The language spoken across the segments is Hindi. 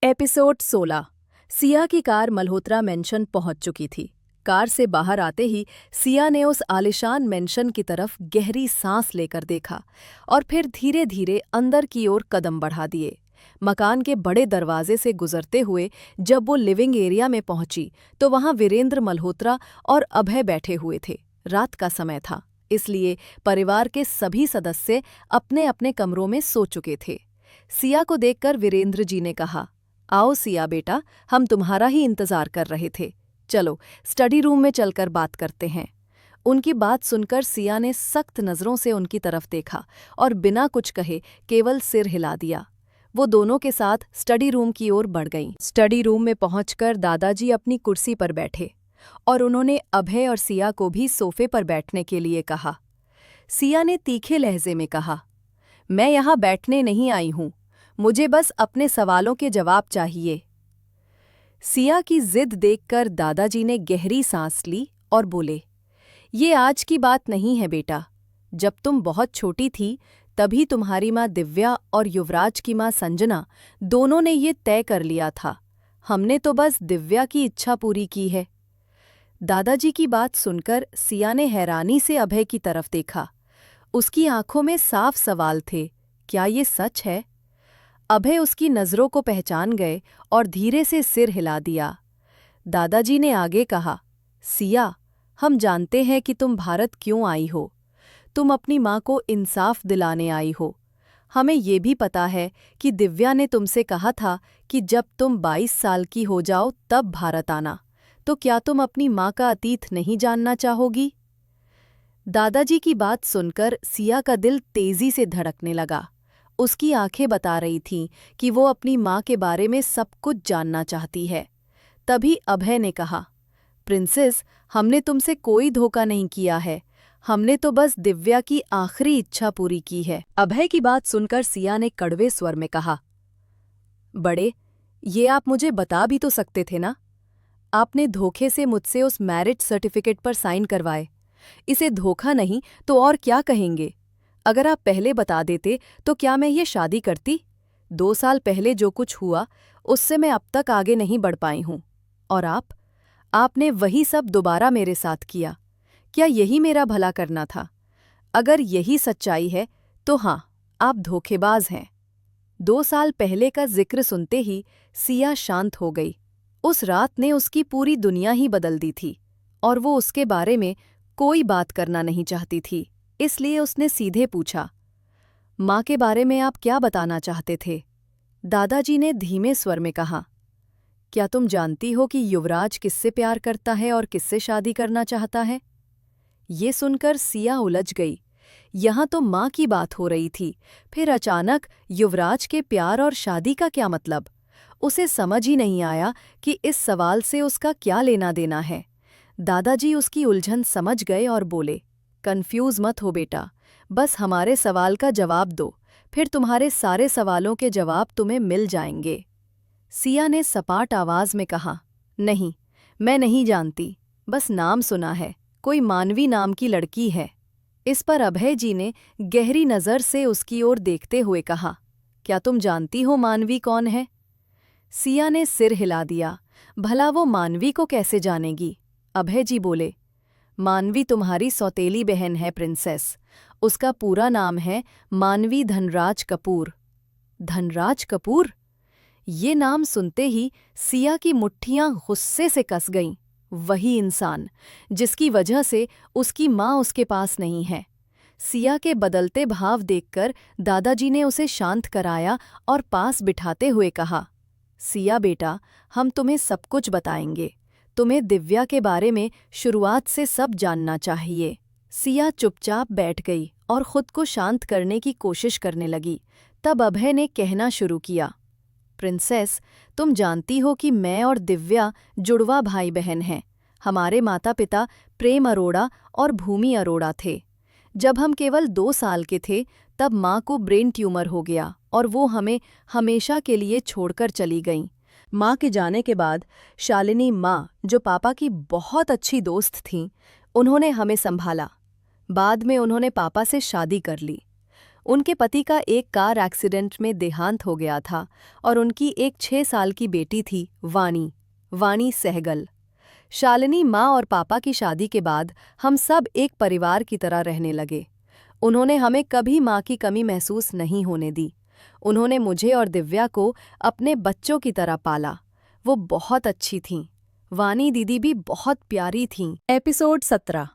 एपिसोड 16। सिया की कार मल्होत्रा मेंशन पहुंच चुकी थी। कार से बाहर आते ही सिया ने उस आलिशान मेंशन की तरफ गहरी सांस लेकर देखा और फिर धीरे धीरे अंदर की ओर कदम बढ़ा दिए। मकान के बड़े दरवाजे से गुजरते हुए जब वो लिविंग एरिया में पहुंची तो वहां वीरेंद्र मल्होत्रा और अभय बैठे हुए थे। रात का समय था, इसलिए परिवार के सभी सदस्य अपने अपने कमरों में सो चुके थे। सिया को देखकर वीरेंद्र जी ने कहा, आओ सिया बेटा, हम तुम्हारा ही इंतजार कर रहे थे। चलो स्टडी रूम में चलकर बात करते हैं। उनकी बात सुनकर सिया ने सख्त नज़रों से उनकी तरफ देखा और बिना कुछ कहे केवल सिर हिला दिया। वो दोनों के साथ स्टडी रूम की ओर बढ़ गईं। स्टडी रूम में पहुंचकर दादाजी अपनी कुर्सी पर बैठे और उन्होंने अभय और सिया को भी सोफे पर बैठने के लिए कहा। सिया ने तीखे लहजे में कहा, मैं यहाँ बैठने नहीं आई हूँ, मुझे बस अपने सवालों के जवाब चाहिए। सिया की जिद देखकर दादाजी ने गहरी सांस ली और बोले, ये आज की बात नहीं है बेटा। जब तुम बहुत छोटी थी तभी तुम्हारी माँ दिव्या और युवराज की माँ संजना दोनों ने ये तय कर लिया था। हमने तो बस दिव्या की इच्छा पूरी की है। दादाजी की बात सुनकर सिया ने हैरानी से अभय की तरफ देखा। उसकी आंखों में साफ सवाल थे, क्या ये सच है? अभय उसकी नज़रों को पहचान गए और धीरे से सिर हिला दिया। दादाजी ने आगे कहा, सिया, हम जानते हैं कि तुम भारत क्यों आई हो। तुम अपनी माँ को इंसाफ दिलाने आई हो। हमें ये भी पता है कि दिव्या ने तुमसे कहा था कि जब तुम 22 साल की हो जाओ तब भारत आना। तो क्या तुम अपनी माँ का अतीत नहीं जानना चाहोगी? दादाजी की बात सुनकर सिया का दिल तेजी से धड़कने लगा। उसकी आंखें बता रही थीं कि वो अपनी माँ के बारे में सब कुछ जानना चाहती है। तभी अभय ने कहा, प्रिंसेस, हमने तुमसे कोई धोखा नहीं किया है। हमने तो बस दिव्या की आखिरी इच्छा पूरी की है। अभय की बात सुनकर सिया ने कड़वे स्वर में कहा, बड़े, ये आप मुझे बता भी तो सकते थे ना। आपने धोखे से मुझसे उस मैरिज सर्टिफिकेट पर साइन करवाए। इसे धोखा नहीं तो और क्या कहेंगे? अगर आप पहले बता देते तो क्या मैं ये शादी करती? 2 साल पहले जो कुछ हुआ उससे मैं अब तक आगे नहीं बढ़ पाई हूँ। और आपने वही सब दोबारा मेरे साथ किया। क्या यही मेरा भला करना था? अगर यही सच्चाई है तो हाँ, आप धोखेबाज हैं। 2 साल पहले का जिक्र सुनते ही सिया शांत हो गई। उस रात ने उसकी पूरी दुनिया ही बदल दी थी और वो उसके बारे में कोई बात करना नहीं चाहती थी। इसलिए उसने सीधे पूछा, माँ के बारे में आप क्या बताना चाहते थे? दादाजी ने धीमे स्वर में कहा, क्या तुम जानती हो कि युवराज किससे प्यार करता है और किससे शादी करना चाहता है? ये सुनकर सिया उलझ गई। यहाँ तो माँ की बात हो रही थी, फिर अचानक युवराज के प्यार और शादी का क्या मतलब? उसे समझ ही नहीं आया कि इस सवाल से उसका क्या लेना देना है। दादाजी उसकी उलझन समझ गए और बोले, कंफ्यूज मत हो बेटा, बस हमारे सवाल का जवाब दो, फिर तुम्हारे सारे सवालों के जवाब तुम्हें मिल जाएंगे। सिया ने सपाट आवाज में कहा, नहीं, मैं नहीं जानती, बस नाम सुना है, कोई मानवी नाम की लड़की है। इस पर अभय जी ने गहरी नज़र से उसकी ओर देखते हुए कहा, क्या तुम जानती हो मानवी कौन है? सिया ने सिर हिला दिया, भला वो मानवी को कैसे जानेगी? अभय जी बोले, मानवी तुम्हारी सौतेली बहन है प्रिंसेस। उसका पूरा नाम है मानवी धनराज कपूर। धनराज कपूर? ये नाम सुनते ही सिया की मुट्ठियां गुस्से से कस गईं। वही इंसान जिसकी वजह से उसकी माँ उसके पास नहीं है। सिया के बदलते भाव देखकर दादाजी ने उसे शांत कराया और पास बिठाते हुए कहा, सिया बेटा, हम तुम्हें सब कुछ बताएंगे। तुम्हें दिव्या के बारे में शुरुआत से सब जानना चाहिए। सिया चुपचाप बैठ गई और खुद को शांत करने की कोशिश करने लगी। तब अभय ने कहना शुरू किया, प्रिंसेस, तुम जानती हो कि मैं और दिव्या जुड़वा भाई बहन हैं। हमारे माता पिता प्रेम अरोड़ा और भूमि अरोड़ा थे। जब हम केवल 2 साल के थे तब माँ को ब्रेन ट्यूमर हो गया और वो हमें हमेशा के लिए छोड़कर चली गईं। माँ के जाने के बाद शालिनी माँ, जो पापा की बहुत अच्छी दोस्त थीं, उन्होंने हमें संभाला। बाद में उन्होंने पापा से शादी कर ली। उनके पति का एक कार एक्सीडेंट में देहांत हो गया था और उनकी एक 6 साल की बेटी थी, वाणी सहगल। शालिनी माँ और पापा की शादी के बाद हम सब एक परिवार की तरह रहने लगे। उन्होंने हमें कभी माँ की कमी महसूस नहीं होने दी। उन्होंने मुझे और दिव्या को अपने बच्चों की तरह पाला। वो बहुत अच्छी थीं। वाणी दीदी भी बहुत प्यारी थीं। एपिसोड 17।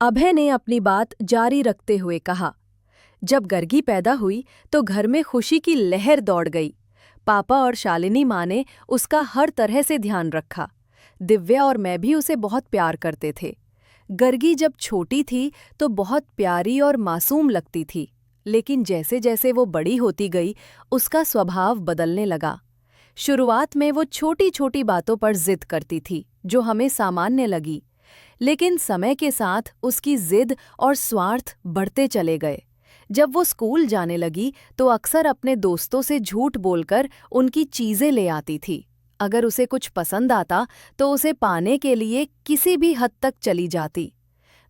अभय ने अपनी बात जारी रखते हुए कहा, जब गर्गी पैदा हुई तो घर में खुशी की लहर दौड़ गई। पापा और शालिनी माँ ने उसका हर तरह से ध्यान रखा। दिव्या और मैं भी उसे बहुत प्यार करते थे। गर्गी जब छोटी थी तो बहुत प्यारी और मासूम लगती थी, लेकिन जैसे जैसे वो बड़ी होती गई उसका स्वभाव बदलने लगा। शुरुआत में वो छोटी छोटी बातों पर जिद करती थी, जो हमें सामान्य लगी, लेकिन समय के साथ उसकी जिद और स्वार्थ बढ़ते चले गए। जब वो स्कूल जाने लगी तो अक्सर अपने दोस्तों से झूठ बोलकर उनकी चीजें ले आती थी। अगर उसे कुछ पसंद आता तो उसे पाने के लिए किसी भी हद तक चली जाती।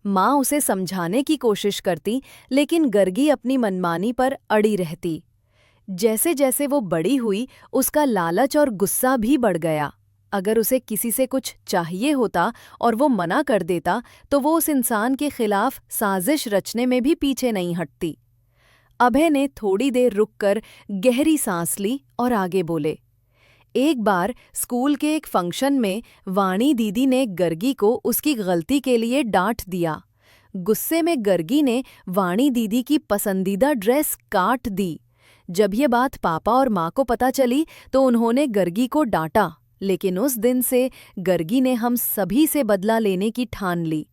माँ उसे समझाने की कोशिश करती, लेकिन गर्गी अपनी मनमानी पर अड़ी रहती। जैसे जैसे वो बड़ी हुई उसका लालच और गुस्सा भी बढ़ गया। अगर उसे किसी से कुछ चाहिए होता और वो मना कर देता तो वो उस इंसान के खिलाफ साजिश रचने में भी पीछे नहीं हटती। अभय ने थोड़ी देर रुककर गहरी सांस ली और आगे बोले, एक बार स्कूल के एक फंक्शन में वाणी दीदी ने गर्गी को उसकी गलती के लिए डांट दिया। गुस्से में गर्गी ने वाणी दीदी की पसंदीदा ड्रेस काट दी। जब ये बात पापा और माँ को पता चली तो उन्होंने गर्गी को डांटा, लेकिन उस दिन से गर्गी ने हम सभी से बदला लेने की ठान ली।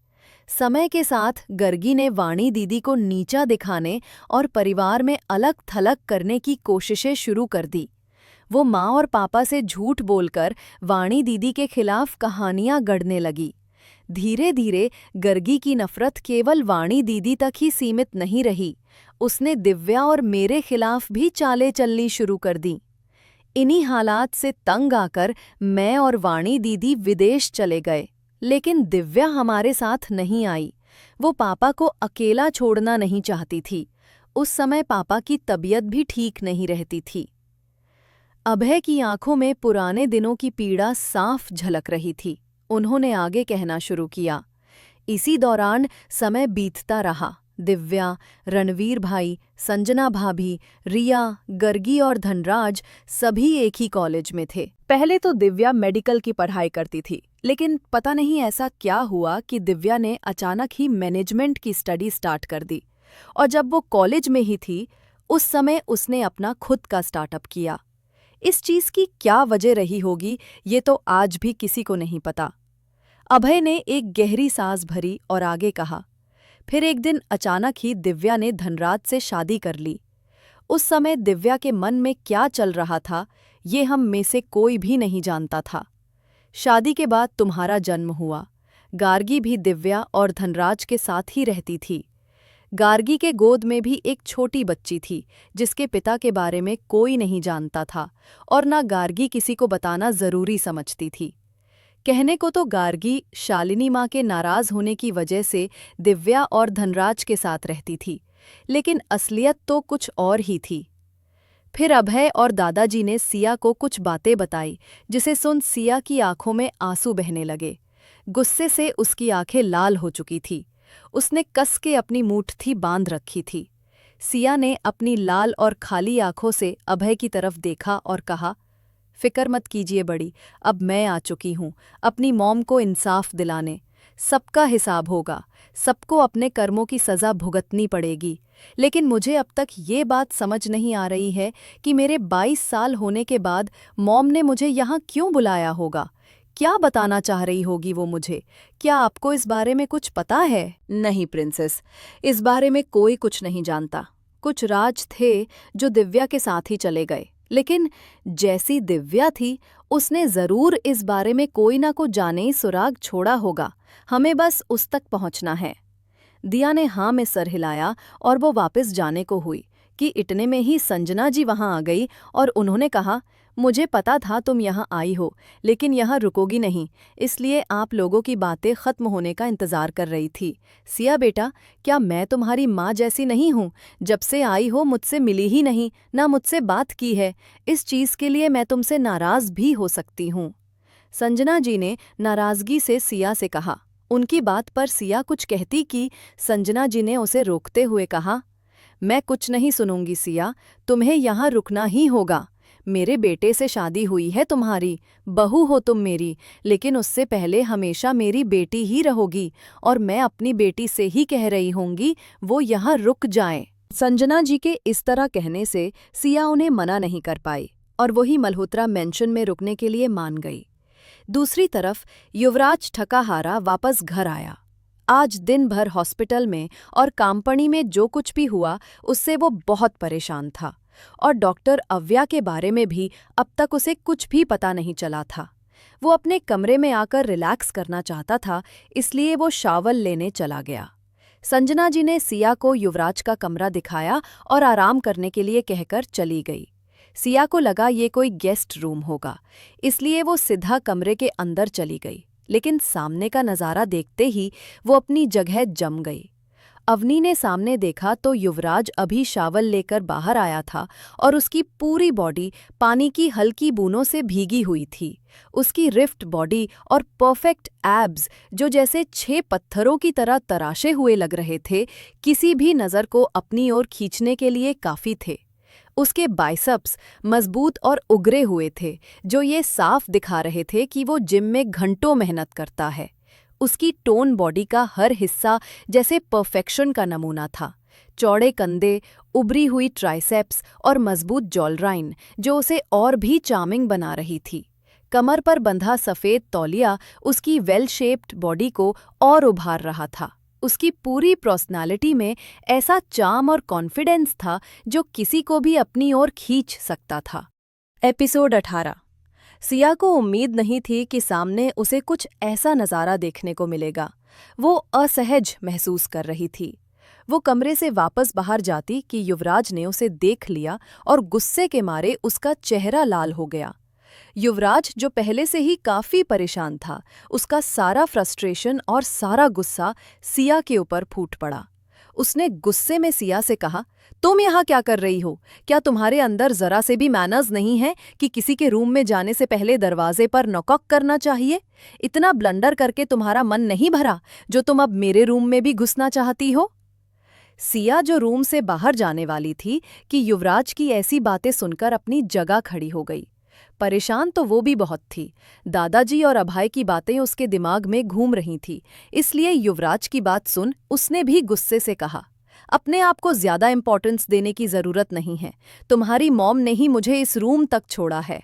समय के साथ गर्गी ने वाणी दीदी को नीचा दिखाने और परिवार में अलग थलग करने की कोशिशें शुरू कर दी। वो माँ और पापा से झूठ बोलकर वाणी दीदी के खिलाफ कहानियां गढ़ने लगी। धीरे धीरे गर्गी की नफरत केवल वाणी दीदी तक ही सीमित नहीं रही, उसने दिव्या और मेरे खिलाफ भी चालें चलनी शुरू कर दी। इन्हीं हालात से तंग आकर मैं और वाणी दीदी विदेश चले गए, लेकिन दिव्या हमारे साथ नहीं आई। वो पापा को अकेला छोड़ना नहीं चाहती थी। उस समय पापा की तबीयत भी ठीक नहीं रहती थी। अभय की आंखों में पुराने दिनों की पीड़ा साफ झलक रही थी। उन्होंने आगे कहना शुरू किया, इसी दौरान समय बीतता रहा। दिव्या, रणवीर भाई, संजना भाभी, रिया, गर्गी और धनराज सभी एक ही कॉलेज में थे। पहले तो दिव्या मेडिकल की पढ़ाई करती थी, लेकिन पता नहीं ऐसा क्या हुआ कि दिव्या ने अचानक ही मैनेजमेंट की स्टडी स्टार्ट कर दी। और जब वो कॉलेज में ही थी उस समय उसने अपना खुद का स्टार्टअप किया। इस चीज की क्या वजह रही होगी ये तो आज भी किसी को नहीं पता। अभय ने एक गहरी सांस भरी और आगे कहा, फिर एक दिन अचानक ही दिव्या ने धनराज से शादी कर ली। उस समय दिव्या के मन में क्या चल रहा था ये हम में से कोई भी नहीं जानता था। शादी के बाद तुम्हारा जन्म हुआ। गार्गी भी दिव्या और धनराज के साथ ही रहती थी। गार्गी के गोद में भी एक छोटी बच्ची थी जिसके पिता के बारे में कोई नहीं जानता था और ना गार्गी किसी को बताना जरूरी समझती थी। कहने को तो गार्गी शालिनी माँ के नाराज होने की वजह से दिव्या और धनराज के साथ रहती थी, लेकिन असलियत तो कुछ और ही थी। फिर अभय और दादाजी ने सिया को कुछ बातें बताई, जिसे सुन सिया की आंखों में आंसू बहने लगे। गुस्से से उसकी आंखें लाल हो चुकी थी। उसने कस के अपनी मुट्ठी बांध रखी थी। सिया ने अपनी लाल और खाली आंखों से अभय की तरफ देखा और कहा, फिक्र मत कीजिए बड़ी, अब मैं आ चुकी हूँ अपनी मॉम को इंसाफ दिलाने। सबका हिसाब होगा, सबको अपने कर्मों की सज़ा भुगतनी पड़ेगी। लेकिन मुझे अब तक ये बात समझ नहीं आ रही है कि मेरे 22 साल होने के बाद मॉम ने मुझे यहाँ क्यों बुलाया होगा। क्या बताना चाह रही होगी वो मुझे? क्या आपको इस बारे में कुछ पता है? नहीं प्रिंसेस, इस बारे में कोई कुछ नहीं जानता। कुछ राज थे जो दिव्या के साथ ही चले गए, लेकिन जैसी दिव्या थी उसने ज़रूर इस बारे में कोई ना कोई जाने सुराग छोड़ा होगा। हमें बस उस तक पहुंचना है। दिया ने हाँ में सर हिलाया और वो वापस जाने को हुई कि इतने में ही संजना जी वहां आ गई और उन्होंने कहा, मुझे पता था तुम यहाँ आई हो, लेकिन यहाँ रुकोगी नहीं, इसलिए आप लोगों की बातें खत्म होने का इंतजार कर रही थी। सिया बेटा, क्या मैं तुम्हारी माँ जैसी नहीं हूँ? जब से आई हो मुझसे मिली ही नहीं, ना मुझसे बात की है। इस चीज़ के लिए मैं तुमसे नाराज़ भी हो सकती हूँ। संजना जी ने नाराज़गी से सिया से कहा। उनकी बात पर सिया कुछ कहती कि संजना जी ने उसे रोकते हुए कहा, मैं कुछ नहीं सुनूंगी सिया, तुम्हें यहाँ रुकना ही होगा। मेरे बेटे से शादी हुई है तुम्हारी, बहू हो तुम मेरी, लेकिन उससे पहले हमेशा मेरी बेटी ही रहोगी, और मैं अपनी बेटी से ही कह रही होंगी वो यहाँ रुक जाए। संजना जी के इस तरह कहने से सिया उन्हें मना नहीं कर पाई और वही मल्होत्रा मेंशन में रुकने के लिए मान गई। दूसरी तरफ युवराज थका हारा वापस घर आया। आज दिन भर हॉस्पिटल में और कंपनी में जो कुछ भी हुआ उससे वो बहुत परेशान था, और डॉक्टर अव्या के बारे में भी अब तक उसे कुछ भी पता नहीं चला था। वो अपने कमरे में आकर रिलैक्स करना चाहता था, इसलिए वो शावल लेने चला गया। संजना जी ने सिया को युवराज का कमरा दिखाया और आराम करने के लिए कहकर चली गई। सिया को लगा ये कोई गेस्ट रूम होगा, इसलिए वो सीधा कमरे के अंदर चली गई, लेकिन सामने का नज़ारा देखते ही वो अपनी जगह जम गई। अवनी ने सामने देखा तो युवराज अभी शावल लेकर बाहर आया था और उसकी पूरी बॉडी पानी की हल्की बूंदों से भीगी हुई थी। उसकी रिफ्ट बॉडी और परफेक्ट एब्स, जो जैसे 6 पत्थरों की तरह तराशे हुए लग रहे थे, किसी भी नज़र को अपनी ओर खींचने के लिए काफ़ी थे। उसके बाइसेप्स मजबूत और उगरे हुए थे, जो ये साफ दिखा रहे थे कि वो जिम में घंटों मेहनत करता है। उसकी टोन बॉडी का हर हिस्सा जैसे परफेक्शन का नमूना था। चौड़े कंधे, उभरी हुई ट्राइसेप्स और मजबूत जॉलराइन, जो उसे और भी चार्मिंग बना रही थी। कमर पर बंधा सफ़ेद तौलिया उसकी वेल शेप्ड बॉडी को और उभार रहा था। उसकी पूरी पर्सनालिटी में ऐसा चार्म और कॉन्फिडेंस था जो किसी को भी अपनी ओर खींच सकता था। एपिसोड 18। सिया को उम्मीद नहीं थी कि सामने उसे कुछ ऐसा नज़ारा देखने को मिलेगा। वो असहज महसूस कर रही थी। वो कमरे से वापस बाहर जाती कि युवराज ने उसे देख लिया और गुस्से के मारे उसका चेहरा लाल हो गया। युवराज, जो पहले से ही काफी परेशान था, उसका सारा फ्रस्ट्रेशन और सारा गुस्सा सिया के ऊपर फूट पड़ा। उसने गुस्से में सिया से कहा, तुम यहाँ क्या कर रही हो? क्या तुम्हारे अंदर जरा से भी मैनर्स नहीं है कि किसी के रूम में जाने से पहले दरवाजे पर नॉक करना चाहिए? इतना ब्लंडर करके तुम्हारा मन नहीं भरा जो तुम अब मेरे रूम में भी घुसना चाहती हो? सिया, जो रूम से बाहर जाने वाली थी, कि युवराज की ऐसी बातें सुनकर अपनी जगह खड़ी हो गई। परेशान तो वो भी बहुत थी। दादाजी और अभय की बातें उसके दिमाग में घूम रही थी, इसलिए युवराज की बात सुन उसने भी गुस्से से कहा, अपने आप को ज्यादा इंपॉर्टेंस देने की जरूरत नहीं है। तुम्हारी मॉम ने ही मुझे इस रूम तक छोड़ा है।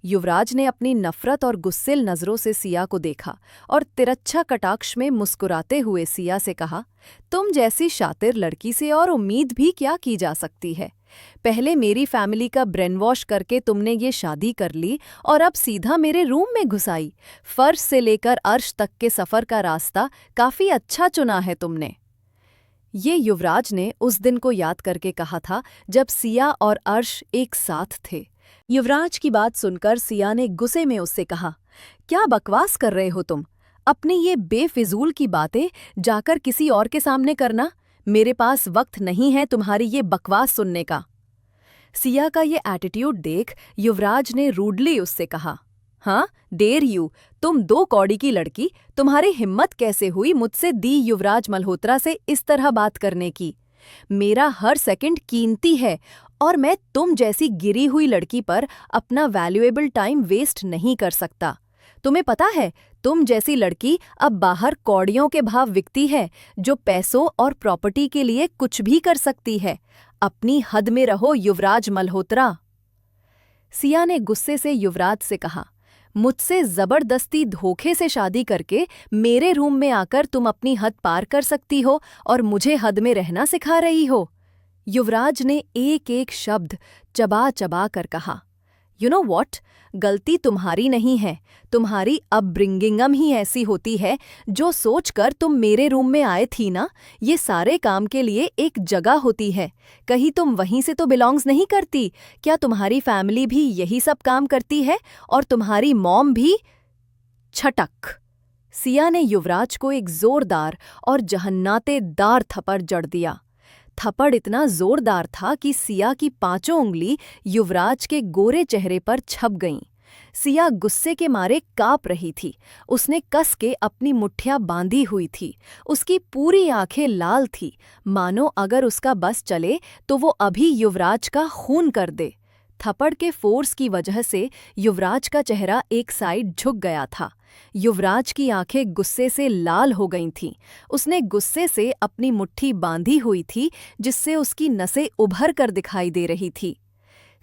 युवराज ने अपनी नफरत और गुस्सेल नजरों से सिया को देखा और तिरच्छा कटाक्ष में मुस्कुराते हुए सिया से कहा, तुम जैसी शातिर लड़की से और उम्मीद भी क्या की जा सकती है? पहले मेरी फैमिली का ब्रेन वॉश करके तुमने ये शादी कर ली और अब सीधा मेरे रूम में घुस आई। फर्श से लेकर अर्श तक के सफर का रास्ता काफी अच्छा चुना है तुमने। ये युवराज ने उस दिन को याद करके कहा था जब सिया और अर्श एक साथ थे। युवराज की बात सुनकर सिया ने गुस्से में उससे कहा, क्या बकवास कर रहे हो तुम? अपनी ये बेफिजूल की बातें जाकर किसी और के सामने करना। मेरे पास वक्त नहीं है तुम्हारी ये बकवास सुनने का। सिया का ये एटीट्यूड देख युवराज ने रूडली उससे कहा, हाँ, डेयर यू, तुम 2 कौड़ी की लड़की, तुम्हारी हिम्मत कैसे हुई मुझसे दी युवराज मल्होत्रा से इस तरह बात करने की? मेरा हर सेकंड कीमती है और मैं तुम जैसी गिरी हुई लड़की पर अपना वैल्यूएबल टाइम वेस्ट नहीं कर सकता। तुम्हें पता है, तुम जैसी लड़की अब बाहर कौड़ियों के भाव बिकती है, जो पैसों और प्रॉपर्टी के लिए कुछ भी कर सकती है। अपनी हद में रहो युवराज मल्होत्रा। सिया ने गुस्से से युवराज से कहा, मुझसे जबरदस्ती धोखे से शादी करके मेरे रूम में आकर तुम अपनी हद पार कर सकती हो और मुझे हद में रहना सिखा रही हो? युवराज ने एक एक शब्द चबा चबा कर कहा। यू नो वॉट, गलती तुम्हारी नहीं है, तुम्हारी अपब्रिंगिंगम ही ऐसी होती है। जो सोचकर तुम मेरे रूम में आए थी ना, ये सारे काम के लिए एक जगह होती है। कहीं तुम वहीं से तो बिलोंग्स नहीं करती? क्या तुम्हारी फैमिली भी यही सब काम करती है? और तुम्हारी मॉम भी? छटक! सिया ने युवराज को एक जोरदार और जहन्नातेदार थप्पड़ जड़ दिया। थप्पड़ इतना जोरदार था कि सिया की पांचों उंगली युवराज के गोरे चेहरे पर छप गईं। सिया गुस्से के मारे कांप रही थी। उसने कस के अपनी मुट्ठियां बांधी हुई थी। उसकी पूरी आंखें लाल थी, मानो अगर उसका बस चले तो वो अभी युवराज का खून कर दे। थप्पड़ के फोर्स की वजह से युवराज का चेहरा एक साइड झुक गया था। युवराज की आंखें गुस्से से लाल हो गई थीं। उसने गुस्से से अपनी मुट्ठी बांधी हुई थी, जिससे उसकी नसें उभर कर दिखाई दे रही थी।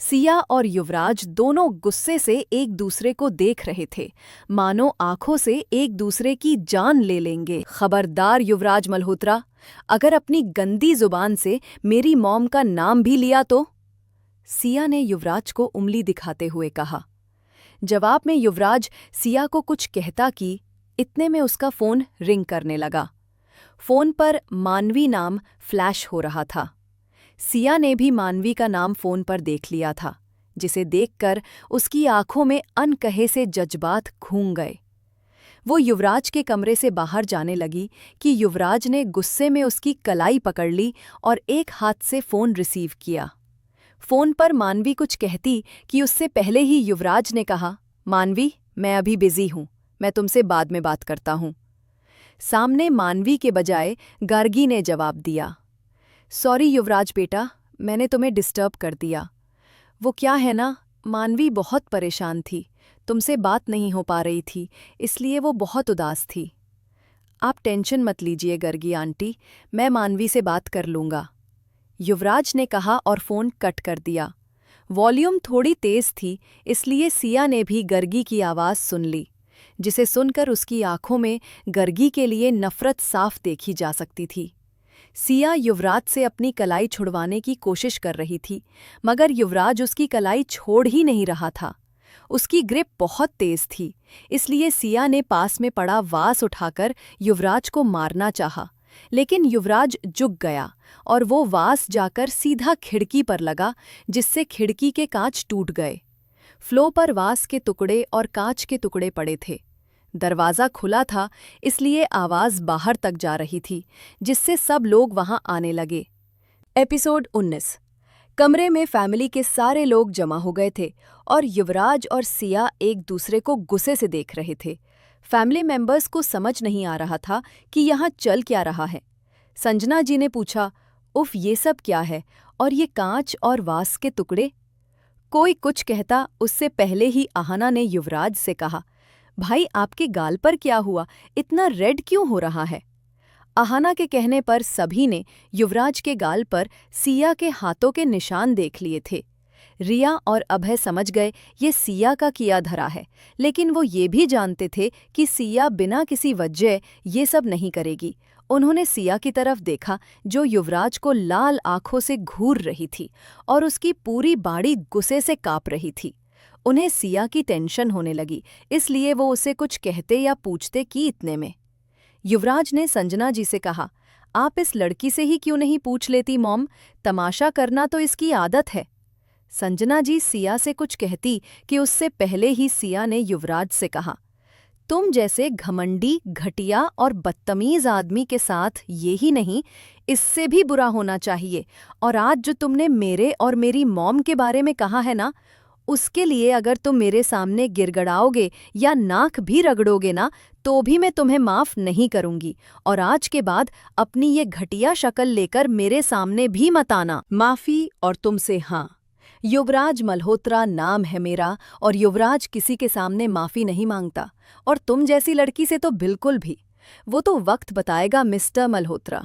सिया और युवराज दोनों गुस्से से एक दूसरे को देख रहे थे, मानो आंखों से एक दूसरे की जान ले लेंगे। खबरदार युवराज मल्होत्रा, अगर अपनी गंदी जुबान से मेरी मॉम का नाम भी लिया तो? सिया ने युवराज को उंगली दिखाते हुए कहा। जवाब में युवराज सिया को कुछ कहता कि इतने में उसका फोन रिंग करने लगा। फोन पर मानवी नाम फ्लैश हो रहा था। सिया ने भी मानवी का नाम फोन पर देख लिया था, जिसे देखकर उसकी आंखों में अनकहे से जज्बात घूम गए। वो युवराज के कमरे से बाहर जाने लगी कि युवराज ने गुस्से में उसकी कलाई पकड़ ली और एक हाथ से फोन रिसीव किया। फोन पर मानवी कुछ कहती कि उससे पहले ही युवराज ने कहा, मानवी, मैं अभी बिजी हूं, मैं तुमसे बाद में बात करता हूं। सामने मानवी के बजाय गार्गी ने जवाब दिया, सॉरी युवराज बेटा, मैंने तुम्हें डिस्टर्ब कर दिया। वो क्या है ना, मानवी बहुत परेशान थी, तुमसे बात नहीं हो पा रही थी, इसलिए वो बहुत उदास थी। आप टेंशन मत लीजिए गर्गी आंटी, मैं मानवी से बात कर लूँगा, युवराज ने कहा और फ़ोन कट कर दिया। वॉल्यूम थोड़ी तेज़ थी, इसलिए सिया ने भी गर्गी की आवाज़ सुन ली, जिसे सुनकर उसकी आंखों में गर्गी के लिए नफ़रत साफ देखी जा सकती थी। सिया युवराज से अपनी कलाई छुड़वाने की कोशिश कर रही थी, मगर युवराज उसकी कलाई छोड़ ही नहीं रहा था। उसकी ग्रिप बहुत तेज थी, इसलिए सिया ने पास में पड़ा वास उठाकर युवराज को मारना चाहा, लेकिन युवराज झुक गया और वो वास जाकर सीधा खिड़की पर लगा, जिससे खिड़की के कांच टूट गए। फ्लो पर वास के टुकड़े और कांच के टुकड़े पड़े थे। दरवाज़ा खुला था, इसलिए आवाज़ बाहर तक जा रही थी, जिससे सब लोग वहां आने लगे। एपिसोड 19। कमरे में फैमिली के सारे लोग जमा हो गए थे और युवराज और सिया एक दूसरे को गुस्से से देख रहे थे। फैमिली मेंबर्स को समझ नहीं आ रहा था कि यहाँ चल क्या रहा है। संजना जी ने पूछा, उफ, ये सब क्या है, और ये कांच और वास के टुकड़े? कोई कुछ कहता, उससे पहले ही आहाना ने युवराज से कहा, भाई आपके गाल पर क्या हुआ, इतना रेड क्यों हो रहा है? आहाना के कहने पर सभी ने युवराज के गाल पर सिया के हाथों के निशान देख लिए थे। रिया और अभय समझ गए ये सिया का किया धरा है, लेकिन वो ये भी जानते थे कि सिया बिना किसी वजह ये सब नहीं करेगी। उन्होंने सिया की तरफ देखा, जो युवराज को लाल आंखों से घूर रही थी और उसकी पूरी बाड़ी गुस्से से कांप रही थी। उन्हें सिया की टेंशन होने लगी, इसलिए वो उसे कुछ कहते या पूछते कि इतने में युवराज ने संजना जी से कहा, आप इस लड़की से ही क्यों नहीं पूछ लेती मॉम, तमाशा करना तो इसकी आदत है। संजना जी सिया से कुछ कहती कि उससे पहले ही सिया ने युवराज से कहा, तुम जैसे घमंडी, घटिया और बदतमीज आदमी के साथ ये ही नहीं, इससे भी बुरा होना चाहिए। और आज जो तुमने मेरे और मेरी मॉम के बारे में कहा है ना, उसके लिए अगर तुम मेरे सामने गिड़गड़ाओगे या नाक भी रगड़ोगे ना, तो भी मैं तुम्हें माफ नहीं करूंगी। और आज के बाद अपनी ये घटिया शक्ल लेकर मेरे सामने भी मत आना। माफी और तुमसे हाँ। युवराज मल्होत्रा नाम है मेरा, और युवराज किसी के सामने माफी नहीं मांगता, और तुम जैसी लड़की से तो बिल्कुल भी। वो तो वक्त बताएगा मिस्टर मल्होत्रा,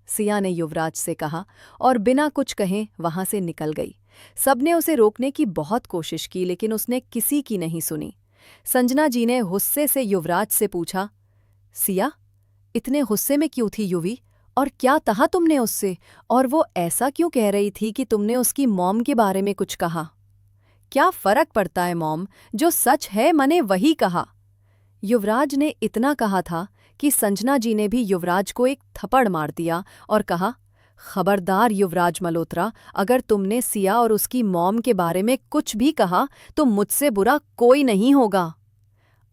सिया ने युवराज से कहा और बिना कुछ कहे वहां से निकल गई। सबने उसे रोकने की बहुत कोशिश की, लेकिन उसने किसी की नहीं सुनी। संजना जी ने गुस्से से युवराज से पूछा, सिया, इतने गुस्से में क्यों थी युवी, और क्या कहा तुमने उससे, और वो ऐसा क्यों कह रही थी कि तुमने उसकी मॉम के बारे में कुछ कहा? क्या फर्क पड़ता है मॉम, जो सच है मैंने वही कहा। युवराज ने इतना कहा था कि संजना जी ने भी युवराज को एक थप्पड़ मार दिया और कहा, खबरदार युवराज मल्होत्रा, अगर तुमने सिया और उसकी मॉम के बारे में कुछ भी कहा तो मुझसे बुरा कोई नहीं होगा।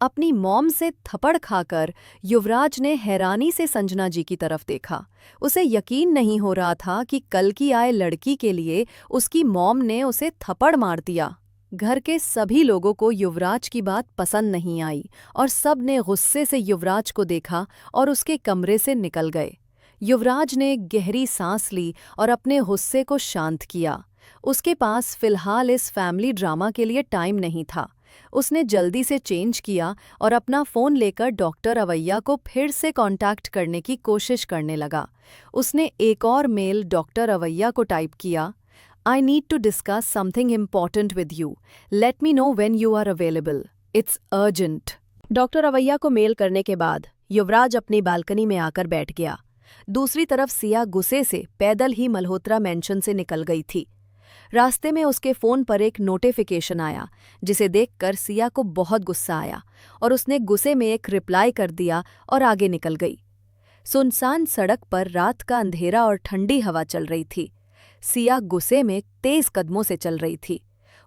अपनी मॉम से थप्पड़ खाकर युवराज ने हैरानी से संजना जी की तरफ देखा। उसे यकीन नहीं हो रहा था कि कल की आए लड़की के लिए उसकी मॉम ने उसे थप्पड़ मार दिया। घर के सभी लोगों को युवराज की बात पसंद नहीं आई और सब ने गुस्से से युवराज को देखा और उसके कमरे से निकल गए। युवराज ने गहरी सांस ली और अपने गुस्से को शांत किया। उसके पास फिलहाल इस फैमिली ड्रामा के लिए टाइम नहीं था। उसने जल्दी से चेंज किया और अपना फ़ोन लेकर डॉक्टर अवैया को फिर से कांटेक्ट करने की कोशिश करने लगा। उसने एक और मेल डॉक्टर अवैया को टाइप किया, I need to discuss something important with you. Let me know when you are available. It's urgent. Doctor अवैया को मेल करने के बाद युवराज अपनी बालकनी में आकर बैठ गया। दूसरी तरफ सिया गुस्से से पैदल ही मल्होत्रा मेंशन से निकल गई थी। रास्ते में उसके फ़ोन पर एक नोटिफिकेशन आया, जिसे देखकर सिया को बहुत गुस्सा आया और उसने गुस्से में एक रिप्लाई कर दिया और आगे निकल गई। सुनसान सड़क पर रात का अंधेरा और ठंडी हवा चल रही थी। सिया गुस्से में तेज कदमों से चल रही थी।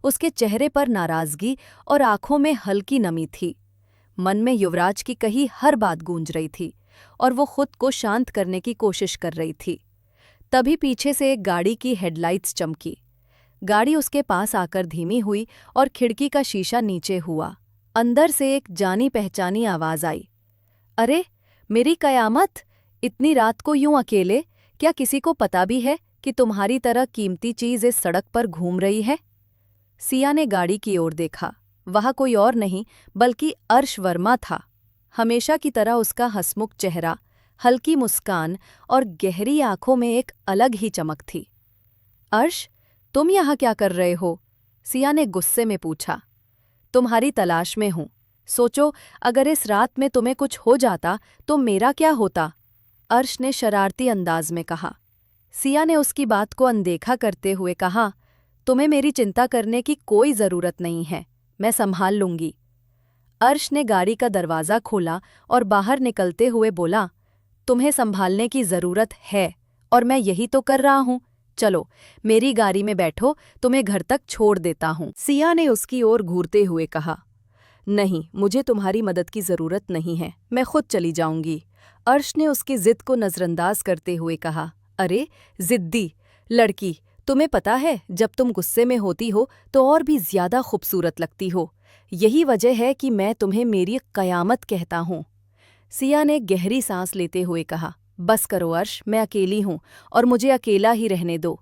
उसके चेहरे पर नाराजगी और आंखों में हल्की नमी थी। मन में युवराज की कही हर बात गूंज रही थी और वो खुद को शांत करने की कोशिश कर रही थी। तभी पीछे से एक गाड़ी की हेडलाइट्स चमकी। गाड़ी उसके पास आकर धीमी हुई और खिड़की का शीशा नीचे हुआ। अंदर से एक जानी पहचानी आवाज आई, अरे मेरी कयामत, इतनी रात को यूं अकेले? क्या किसी को पता भी है कि तुम्हारी तरह कीमती चीज इस सड़क पर घूम रही है? सिया ने गाड़ी की ओर देखा। वह कोई और नहीं बल्कि अर्श वर्मा था। हमेशा की तरह उसका हंसमुख चेहरा, हल्की मुस्कान और गहरी आंखों में एक अलग ही चमक थी। अर्श, तुम यहाँ क्या कर रहे हो? सिया ने गुस्से में पूछा। तुम्हारी तलाश में हूँ। सोचो, अगर इस रात में तुम्हें कुछ हो जाता तो मेरा क्या होता? अर्श ने शरारती अंदाज में कहा। सिया ने उसकी बात को अनदेखा करते हुए कहा, तुम्हें मेरी चिंता करने की कोई ज़रूरत नहीं है, मैं संभाल लूंगी। अर्श ने गाड़ी का दरवाज़ा खोला और बाहर निकलते हुए बोला, तुम्हें संभालने की ज़रूरत है और मैं यही तो कर रहा हूँ। चलो मेरी गाड़ी में बैठो, तुम्हें घर तक छोड़ देता हूँ। सिया ने उसकी ओर घूरते हुए कहा, नहीं, मुझे तुम्हारी मदद की ज़रूरत नहीं है, मैं खुद चली जाऊंगी। अर्श ने उसकी जिद को नज़रअंदाज करते हुए कहा, अरे जिद्दी लड़की, तुम्हें पता है जब तुम गुस्से में होती हो तो और भी ज़्यादा खूबसूरत लगती हो। यही वजह है कि मैं तुम्हें मेरी कयामत कहता हूँ। सिया ने गहरी सांस लेते हुए कहा, बस करो अर्श, मैं अकेली हूँ और मुझे अकेला ही रहने दो।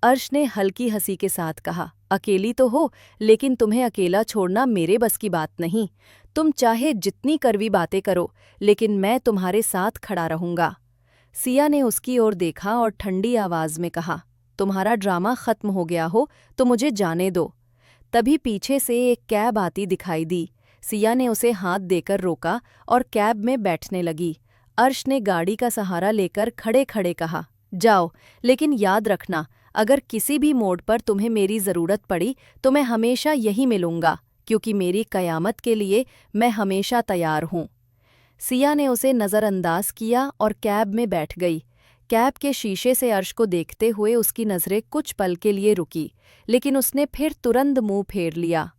अर्श ने हल्की हंसी के साथ कहा, अकेली तो हो, लेकिन तुम्हें अकेला छोड़ना मेरे बस की बात नहीं। तुम चाहे जितनी कड़वी बातें करो, लेकिन मैं तुम्हारे साथ खड़ा रहूंगा। सिया ने उसकी ओर देखा और ठंडी आवाज में कहा, तुम्हारा ड्रामा खत्म हो गया हो तो मुझे जाने दो। तभी पीछे से एक कैब आती दिखाई दी। सिया ने उसे हाथ देकर रोका और कैब में बैठने लगी। अर्श ने गाड़ी का सहारा लेकर खड़े खड़े कहा, जाओ, लेकिन याद रखना, अगर किसी भी मोड़ पर तुम्हें मेरी ज़रूरत पड़ी तो मैं हमेशा यही मिलूंगा, क्योंकि मेरी कयामत के लिए मैं हमेशा तैयार हूँ। सिया ने उसे नज़रअंदाज किया और कैब में बैठ गई। कैब के शीशे से अर्श को देखते हुए उसकी नज़रें कुछ पल के लिए रुकी, लेकिन उसने फिर तुरंत मुंह फेर लिया।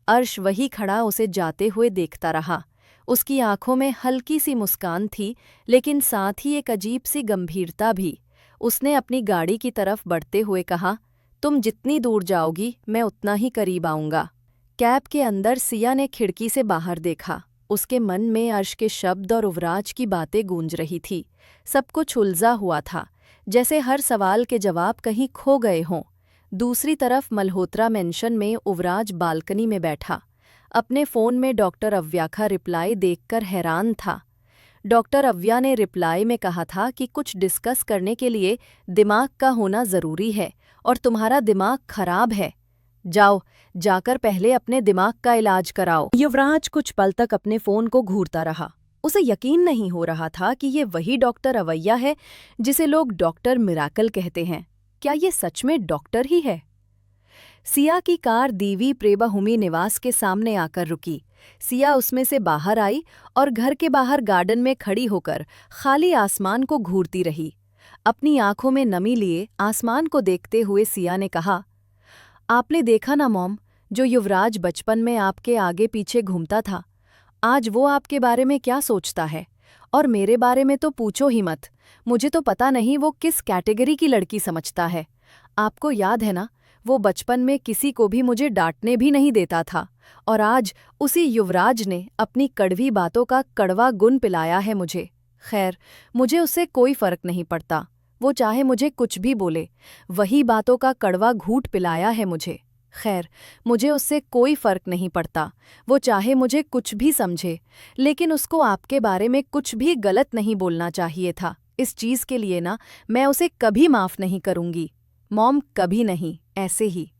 अर्श वही खड़ा उसे जाते हुए देखता रहा। उसकी आंखों में हल्की सी मुस्कान थी, लेकिन साथ ही एक अजीब सी गंभीरता भी। उसने अपनी गाड़ी की तरफ बढ़ते हुए कहा, तुम जितनी दूर जाओगी मैं उतना ही करीब आऊँगा। कैब के अंदर सिया ने खिड़की से बाहर देखा। उसके मन में अर्श के शब्द और युवराज की बातें गूंज रही थी। सब कुछ उलझा हुआ था, जैसे हर सवाल के जवाब कहीं खो गए हों। दूसरी तरफ मल्होत्रा मेंशन में युवराज बालकनी में बैठा। अपने फ़ोन में डॉक्टर अव्या का रिप्लाई देखकर हैरान था। डॉक्टर अव्या ने रिप्लाई में कहा था कि कुछ डिस्कस करने के लिए दिमाग का होना ज़रूरी है और तुम्हारा दिमाग खराब है। जाओ, जाकर पहले अपने दिमाग का इलाज कराओ। युवराज कुछ पल तक अपने फ़ोन को घूरता रहा। उसे यकीन नहीं हो रहा था कि ये वही डॉक्टर अवैया है जिसे लोग डॉक्टर मिराकल कहते हैं। क्या ये सच में डॉक्टर ही है? सिया की कार दीवी प्रेबाहुमी निवास के सामने आकर रुकी। सिया उसमें से बाहर आई और घर के बाहर गार्डन में खड़ी होकर खाली आसमान को घूरती रही। अपनी आंखों में नमी लिए आसमान को देखते हुए सिया ने कहा, आपने देखा ना मॉम, जो युवराज बचपन में आपके आगे पीछे घूमता था, आज वो आपके बारे में क्या सोचता है। और मेरे बारे में तो पूछो ही मत, मुझे तो पता नहीं वो किस कैटेगरी की लड़की समझता है। आपको याद है ना, वो बचपन में किसी को भी मुझे डांटने भी नहीं देता था, और आज उसी युवराज ने अपनी कड़वी बातों का कड़वा गुण पिलाया है मुझे। खैर, मुझे उससे कोई फर्क नहीं पड़ता, वो चाहे मुझे कुछ भी बोले, वही बातों का कड़वा घूंट पिलाया है मुझे। खैर, मुझे उससे कोई फर्क नहीं पड़ता, वो चाहे मुझे कुछ भी समझे, लेकिन उसको आपके बारे में कुछ भी गलत नहीं बोलना चाहिए था। इस चीज़ के लिए ना मैं उसे कभी माफ़ नहीं करूँगी मॉम, कभी नहीं। ऐसे ही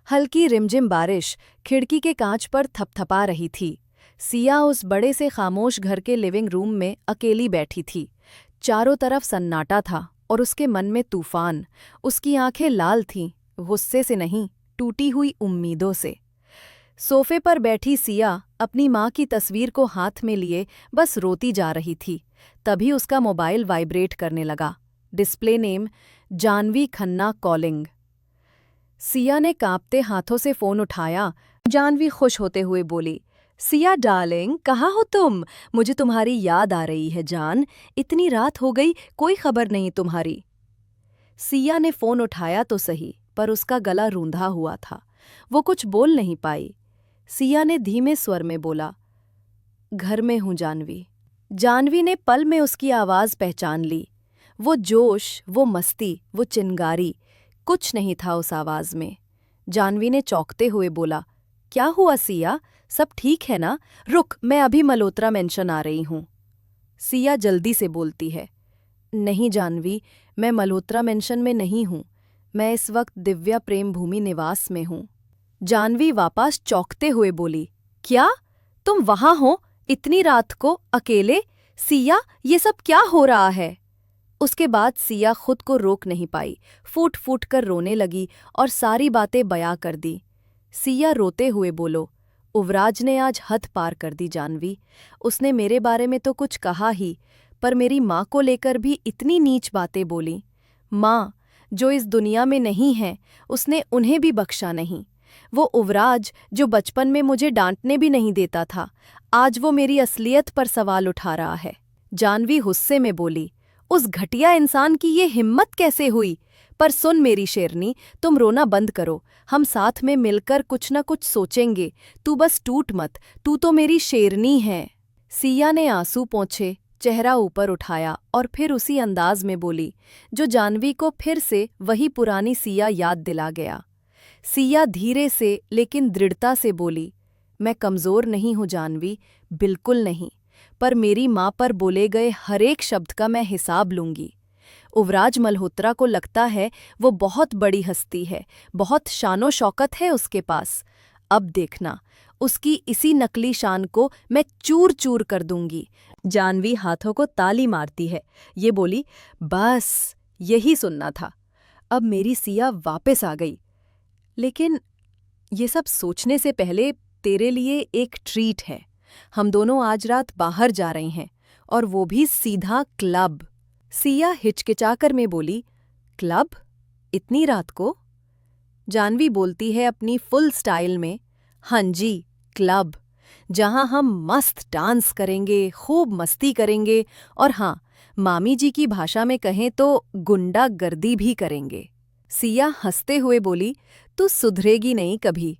हल्की रिमझिम बारिश खिड़की के कांच पर थपथपा रही थी। सिया उस बड़े से खामोश घर के लिविंग रूम में अकेली बैठी थी। चारों तरफ सन्नाटा था और उसके मन में तूफान। उसकी आंखें लाल थीं, गुस्से से नहीं, टूटी हुई उम्मीदों से। सोफे पर बैठी सिया अपनी माँ की तस्वीर को हाथ में लिए बस रोती जा रही थी। तभी उसका मोबाइल वाइब्रेट करने लगा। Display name Janhvi Khanna calling. Siya ने कांपते हाथों से फोन उठाया। जानवी खुश होते हुए बोली, सिया डार्लिंग, कहाँ हो तुम? मुझे तुम्हारी याद आ रही है जान, इतनी रात हो गई, कोई खबर नहीं तुम्हारी। सिया ने फोन उठाया तो सही, पर उसका गला रूंधा हुआ था, वो कुछ बोल नहीं पाई। सिया ने धीमे स्वर में बोला, घर में हूँ जानवी। जानवी ने पल में उसकी आवाज़ पहचान ली। वो जोश, वो मस्ती, वो चिंगारी, कुछ नहीं था उस आवाज़ में। जानवी ने चौंकते हुए बोला, क्या हुआ सिया, सब ठीक है ना? रुक, मैं अभी मल्होत्रा मेंशन आ रही हूँ। सिया जल्दी से बोलती है, नहीं जानवी, मैं मल्होत्रा मेंशन में नहीं हूँ, मैं इस वक्त दिव्या प्रेम भूमि निवास में हूँ। जानवी वापस चौंकते हुए बोली, क्या? तुम वहाँ हो इतनी रात को अकेले? सिया, ये सब क्या हो रहा है? उसके बाद सिया खुद को रोक नहीं पाई, फूट फूट कर रोने लगी और सारी बातें बयां कर दी। सिया रोते हुए बोलो, युवराज ने आज हद पार कर दी जानवी। उसने मेरे बारे में तो कुछ कहा ही, पर मेरी माँ को लेकर भी इतनी नीच बातें बोली। माँ, जो इस दुनिया में नहीं है, उसने उन्हें भी बख्शा नहीं। वो युवराज जो बचपन में मुझे डांटने भी नहीं देता था, आज वो मेरी असलियत पर सवाल उठा रहा है। जानवी गुस्से में बोली, उस घटिया इंसान की ये हिम्मत कैसे हुई? पर सुन मेरी शेरनी, तुम रोना बंद करो, हम साथ में मिलकर कुछ न कुछ सोचेंगे, तू बस टूट मत, तू तो मेरी शेरनी है। सिया ने आंसू पोंछे, चेहरा ऊपर उठाया और फिर उसी अंदाज में बोली, जो जानवी को फिर से वही पुरानी सिया याद दिला गया। सिया धीरे से लेकिन दृढ़ता से बोली, मैं कमज़ोर नहीं हूँ जानवी, बिल्कुल नहीं, पर मेरी माँ पर बोले गए हर एक शब्द का मैं हिसाब लूँगी। युवराज मल्होत्रा को लगता है वो बहुत बड़ी हस्ती है, बहुत शानो शौकत है उसके पास। अब देखना, उसकी इसी नकली शान को मैं चूर चूर कर दूंगी। जानवी हाथों को ताली मारती है, ये बोली, बस यही सुनना था। अब मेरी सिया वापस आ गई। लेकिन ये सब सोचने से पहले तेरे लिए एक ट्रीट है। हम दोनों आज रात बाहर जा रहे हैं, और वो भी सीधा क्लब। सिया हिचकिचाकर में बोली, क्लब? इतनी रात को? जानवी बोलती है अपनी फुल स्टाइल में, हाँ जी, क्लब, जहां हम मस्त डांस करेंगे, खूब मस्ती करेंगे, और हाँ, मामी जी की भाषा में कहें तो गुंडागर्दी भी करेंगे। सिया हंसते हुए बोली, तू सुधरेगी नहीं कभी।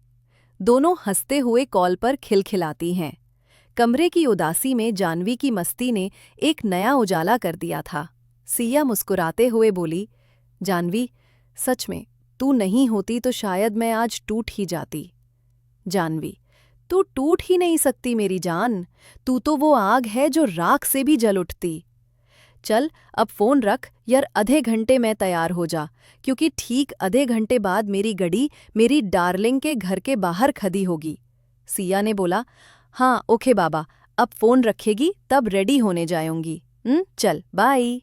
दोनों हंसते हुए कॉल पर खिलखिलाती हैं। कमरे की उदासी में जानवी की मस्ती ने एक नया उजाला कर दिया था। सिया मुस्कुराते हुए बोली, जानवी, सच में तू नहीं होती तो शायद मैं आज टूट ही जाती। जानवी, तू टूट ही नहीं सकती मेरी जान, तू तो वो आग है जो राख से भी जल उठती। चल अब फोन रख यार, आधे घंटे में तैयार हो जा, क्योंकि ठीक आधे घंटे बाद मेरी गड़ी मेरी डार्लिंग के घर के बाहर खड़ी होगी। सिया ने बोला, हाँ ओके बाबा, अब फोन रखेगी तब रेडी होने जाऊंगी। चल बाय।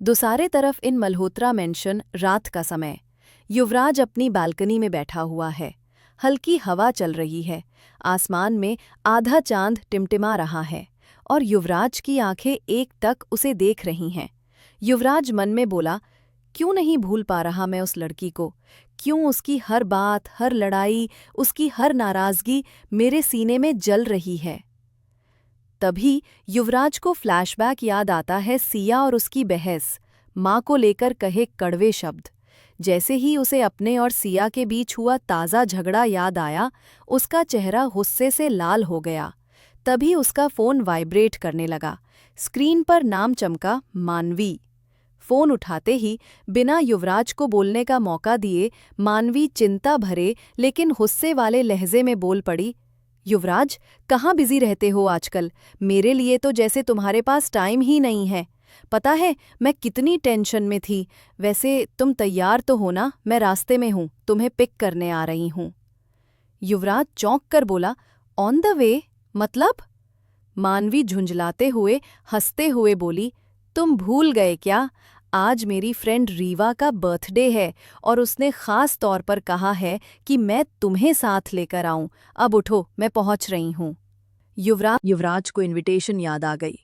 दूसरे तरफ इन मल्होत्रा मेंशन रात का समय। युवराज अपनी बालकनी में बैठा हुआ है। हल्की हवा चल रही है, आसमान में आधा चांद टिमटिमा रहा है और युवराज की आंखें एकटक उसे देख रही हैं। युवराज मन में बोला, क्यों नहीं भूल पा रहा मैं उस लड़की को? क्यों उसकी हर बात, हर लड़ाई, उसकी हर नाराजगी मेरे सीने में जल रही है? तभी युवराज को फ्लैशबैक याद आता है सिया और उसकी बहस, माँ को लेकर कहे कड़वे शब्द। जैसे ही उसे अपने और सिया के बीच हुआ ताज़ा झगड़ा याद आया, उसका चेहरा गुस्से से लाल हो गया। तभी उसका फ़ोन वाइब्रेट करने लगा। स्क्रीन पर नाम चमका, मानवी। फ़ोन उठाते ही बिना युवराज को बोलने का मौका दिए मानवी चिंता भरे लेकिन गुस्से वाले लहजे में बोल पड़ी, युवराज, कहाँ बिजी रहते हो आजकल? मेरे लिए तो जैसे तुम्हारे पास टाइम ही नहीं है। पता है मैं कितनी टेंशन में थी। वैसे तुम तैयार तो हो ना? मैं रास्ते में हूँ, तुम्हें पिक करने आ रही हूँ। युवराज चौंक कर बोला, ऑन द वे? मतलब? मानवी झुंझलाते हुए हंसते हुए बोली, तुम भूल गए क्या? आज मेरी फ्रेंड रीवा का बर्थडे है और उसने खास तौर पर कहा है कि मैं तुम्हें साथ लेकर आऊं। अब उठो, मैं पहुंच रही हूं। युवराज को इनविटेशन याद आ गई।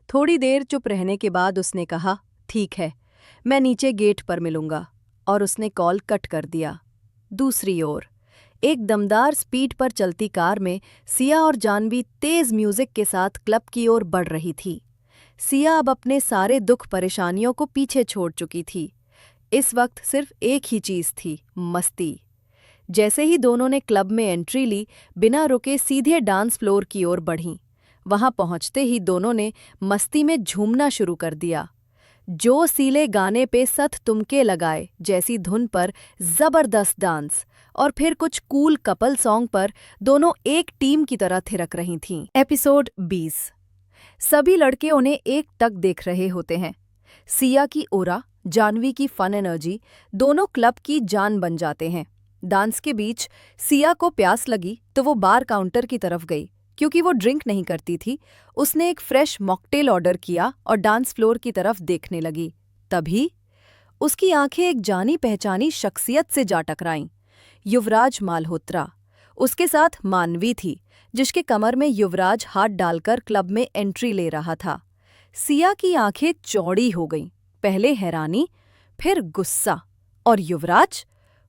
थोड़ी देर चुप रहने के बाद उसने कहा, ठीक है, मैं नीचे गेट पर मिलूंगा, और उसने कॉल कट कर दिया। दूसरी ओर एक दमदार स्पीड पर चलती कार में सिया और जानवी तेज म्यूजिक के साथ क्लब की ओर बढ़ रही थी। सिया अब अपने सारे दुख परेशानियों को पीछे छोड़ चुकी थी। इस वक्त सिर्फ एक ही चीज थी, मस्ती। जैसे ही दोनों ने क्लब में एंट्री ली, बिना रुके सीधे डांस फ्लोर की ओर बढ़ीं। वहां पहुंचते ही दोनों ने मस्ती में झूमना शुरू कर दिया। जो सीले गाने पे सथ तुमके लगाए जैसी धुन पर जबरदस्त डांस, और फिर कुछ कूल कपल सॉन्ग पर दोनों एक टीम की तरह थिरक रही थीं। एपिसोड 20। सभी लड़के उन्हें एक टक देख रहे होते हैं। सिया की ओरा, जानवी की फन एनर्जी दोनों क्लब की जान बन जाते हैं। डांस के बीच सिया को प्यास लगी तो वो बार काउंटर की तरफ गई। क्योंकि वो ड्रिंक नहीं करती थी, उसने एक फ्रेश मॉकटेल ऑर्डर किया और डांस फ्लोर की तरफ देखने लगी। तभी उसकी आंखें एक जानी पहचानी शख्सियत से जा टकराईं। युवराज मालहोत्रा। उसके साथ मानवी थी, जिसके कमर में युवराज हाथ डालकर क्लब में एंट्री ले रहा था। सिया की आंखें चौड़ी हो गईं। पहले हैरानी, फिर गुस्सा, और युवराज?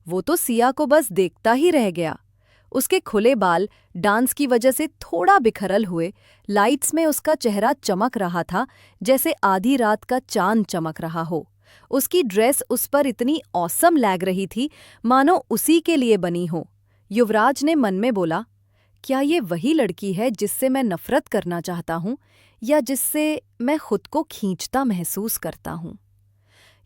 वो तो सिया को बस देखता ही रह गया। उसके खुले बाल डांस की वजह से थोड़ा बिखरल हुए, लाइट्स में उसका चेहरा चमक रहा था जैसे आधी रात का चांद चमक रहा हो। उसकी ड्रेस उस पर इतनी ऑसम लग रही थी, मानो उसी के लिए बनी हो। युवराज ने मन में बोला, क्या ये वही लड़की है जिससे मैं नफरत करना चाहता हूँ, या जिससे मैं खुद को खींचता महसूस करता हूँ?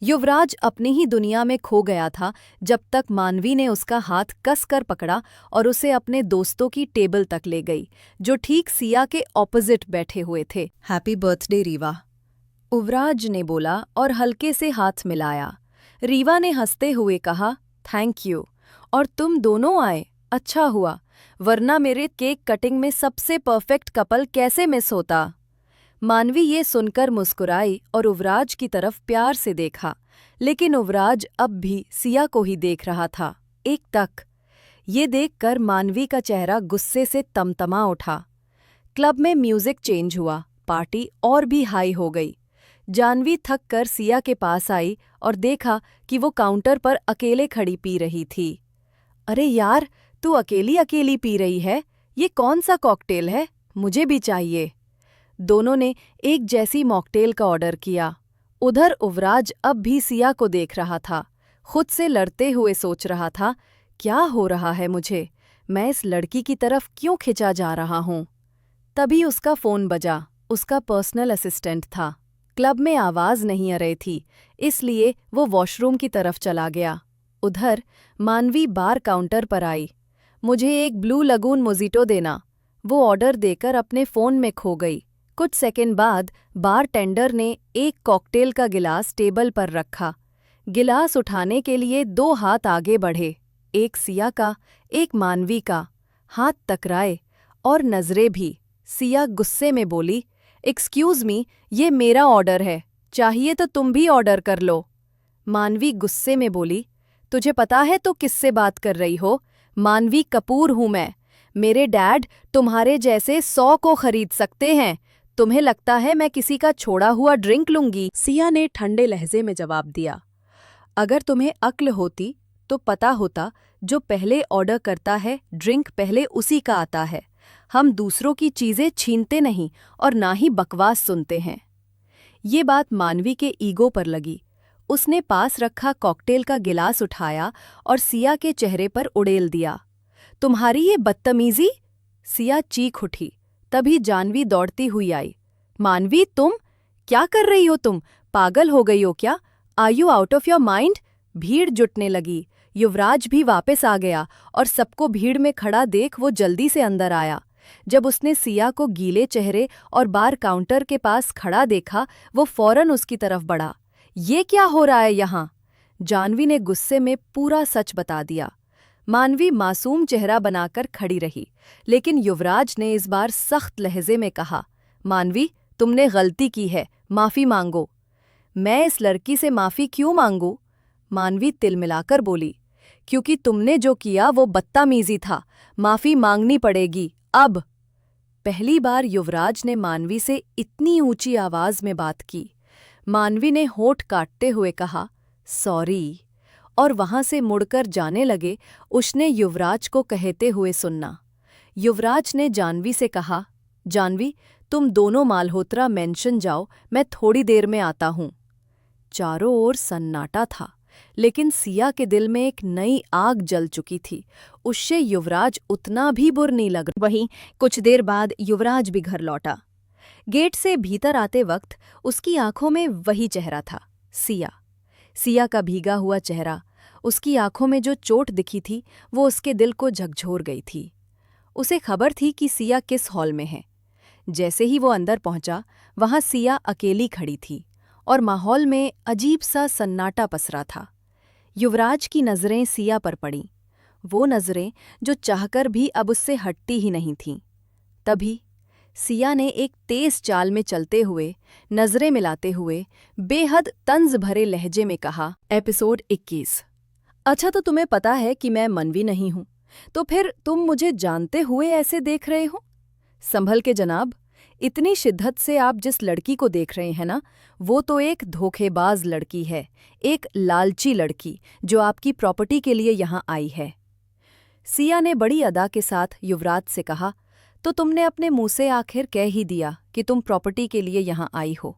युवराज अपनी ही दुनिया में खो गया था जब तक मानवी ने उसका हाथ कसकर पकड़ा और उसे अपने दोस्तों की टेबल तक ले गई, जो ठीक सिया के ऑपोजिट बैठे हुए थे। हैप्पी बर्थडे रीवा, युवराज ने बोला और हल्के से हाथ मिलाया। रीवा ने हंसते हुए कहा, थैंक यू। और तुम दोनों आए, अच्छा हुआ, वरना मेरे केक कटिंग में सबसे परफेक्ट कपल कैसे मिस होता। मानवी ये सुनकर मुस्कुराई और युवराज की तरफ प्यार से देखा, लेकिन युवराज अब भी सिया को ही देख रहा था, एक टक। ये देखकर मानवी का चेहरा गुस्से से तमतमा उठा। क्लब में म्यूजिक चेंज हुआ, पार्टी और भी हाई हो गई। जानवी थक कर सिया के पास आई और देखा कि वो काउंटर पर अकेले खड़ी पी रही थी। अरे यार, तू अकेली अकेली पी रही है? ये कौन सा कॉकटेल है? मुझे भी चाहिए। दोनों ने एक जैसी मॉकटेल का ऑर्डर किया। उधर युवराज अब भी सिया को देख रहा था, खुद से लड़ते हुए सोच रहा था, क्या हो रहा है मुझे? मैं इस लड़की की तरफ क्यों खिंचा जा रहा हूँ? तभी उसका फ़ोन बजा। उसका पर्सनल असिस्टेंट था। क्लब में आवाज़ नहीं आ रही थी, इसलिए वो वॉशरूम की तरफ चला गया। उधर मानवी बार काउंटर पर आई। मुझे एक ब्लू लगून मोजिटो देना। वो ऑर्डर देकर अपने फ़ोन में खो गई। कुछ सेकंड बाद बार टेंडर ने एक कॉकटेल का गिलास टेबल पर रखा। गिलास उठाने के लिए दो हाथ आगे बढ़े, एक सिया का, एक मानवी का। हाथ टकराए और नजरें भी। सिया गुस्से में बोली, एक्सक्यूज़ मी, ये मेरा ऑर्डर है, चाहिए तो तुम भी ऑर्डर कर लो। मानवी गुस्से में बोली, तुझे पता है तो किससे बात कर रही हो? मानवी कपूर हूं मैं। मेरे डैड तुम्हारे जैसे 100 को खरीद सकते हैं। तुम्हें लगता है मैं किसी का छोड़ा हुआ ड्रिंक लूंगी? सिया ने ठंडे लहजे में जवाब दिया। अगर तुम्हें अक्ल होती तो पता होता, जो पहले ऑर्डर करता है ड्रिंक पहले उसी का आता है। हम दूसरों की चीजें छीनते नहीं और ना ही बकवास सुनते हैं। ये बात मानवी के ईगो पर लगी। उसने पास रखा कॉकटेल का गिलास उठाया और सिया के चेहरे पर उड़ेल दिया। तुम्हारी ये बदतमीजी! सिया चीख उठी। तभी जानवी दौड़ती हुई आई। मानवी, तुम क्या कर रही हो? तुम पागल हो गई हो क्या? Are you out of your mind? भीड़ जुटने लगी। युवराज भी वापस आ गया और सबको भीड़ में खड़ा देख वो जल्दी से अंदर आया। जब उसने सिया को गीले चेहरे और बार काउंटर के पास खड़ा देखा, वो फौरन उसकी तरफ बढ़ा। ये क्या हो रहा है यहाँ? जानवी ने गुस्से में पूरा सच बता दिया। मानवी मासूम चेहरा बनाकर खड़ी रही, लेकिन युवराज ने इस बार सख्त लहजे में कहा, मानवी, तुमने गलती की है, माफी मांगो। मैं इस लड़की से माफी क्यों मांगू? मानवी तिलमिलाकर बोली, क्योंकि तुमने जो किया वो बदतमीजी था। माफी मांगनी पड़ेगी अब। पहली बार युवराज ने मानवी से इतनी ऊंची आवाज में बात की। मानवी ने होठ काटते हुए कहा, सॉरी, और वहां से मुड़कर जाने लगे। उसने युवराज को कहते हुए सुनना। युवराज ने जानवी से कहा, जानवी, तुम दोनों मालहोत्रा मेंशन जाओ, मैं थोड़ी देर में आता हूं। चारों ओर सन्नाटा था, लेकिन सिया के दिल में एक नई आग जल चुकी थी। उससे युवराज उतना भी बुर नहीं लग रहा। वहीं कुछ देर बाद युवराज भी घर लौटा। गेट से भीतर आते वक्त उसकी आंखों में वही चेहरा था, सिया। सिया का भीगा हुआ चेहरा, उसकी आंखों में जो चोट दिखी थी वो उसके दिल को झकझोर गई थी। उसे खबर थी कि सिया किस हॉल में है। जैसे ही वो अंदर पहुंचा, वहां सिया अकेली खड़ी थी और माहौल में अजीब सा सन्नाटा पसरा था। युवराज की नज़रें सिया पर पड़ीं, वो नज़रें जो चाहकर भी अब उससे हटती ही नहीं थीं। तभी सिया ने एक तेज चाल में चलते हुए, नजरें मिलाते हुए, बेहद तंज भरे लहजे में कहा, एपिसोड 21। अच्छा, तो तुम्हें पता है कि मैं मनवी नहीं हूं, तो फिर तुम मुझे जानते हुए ऐसे देख रहे हो? संभल के जनाब, इतनी शिद्दत से आप जिस लड़की को देख रहे हैं ना, वो तो एक धोखेबाज लड़की है, एक लालची लड़की जो आपकी प्रॉपर्टी के लिए यहाँ आई है। सिया ने बड़ी अदा के साथ युवराज से कहा, तो तुमने अपने मुंह से आखिर कह ही दिया कि तुम प्रॉपर्टी के लिए यहाँ आई हो।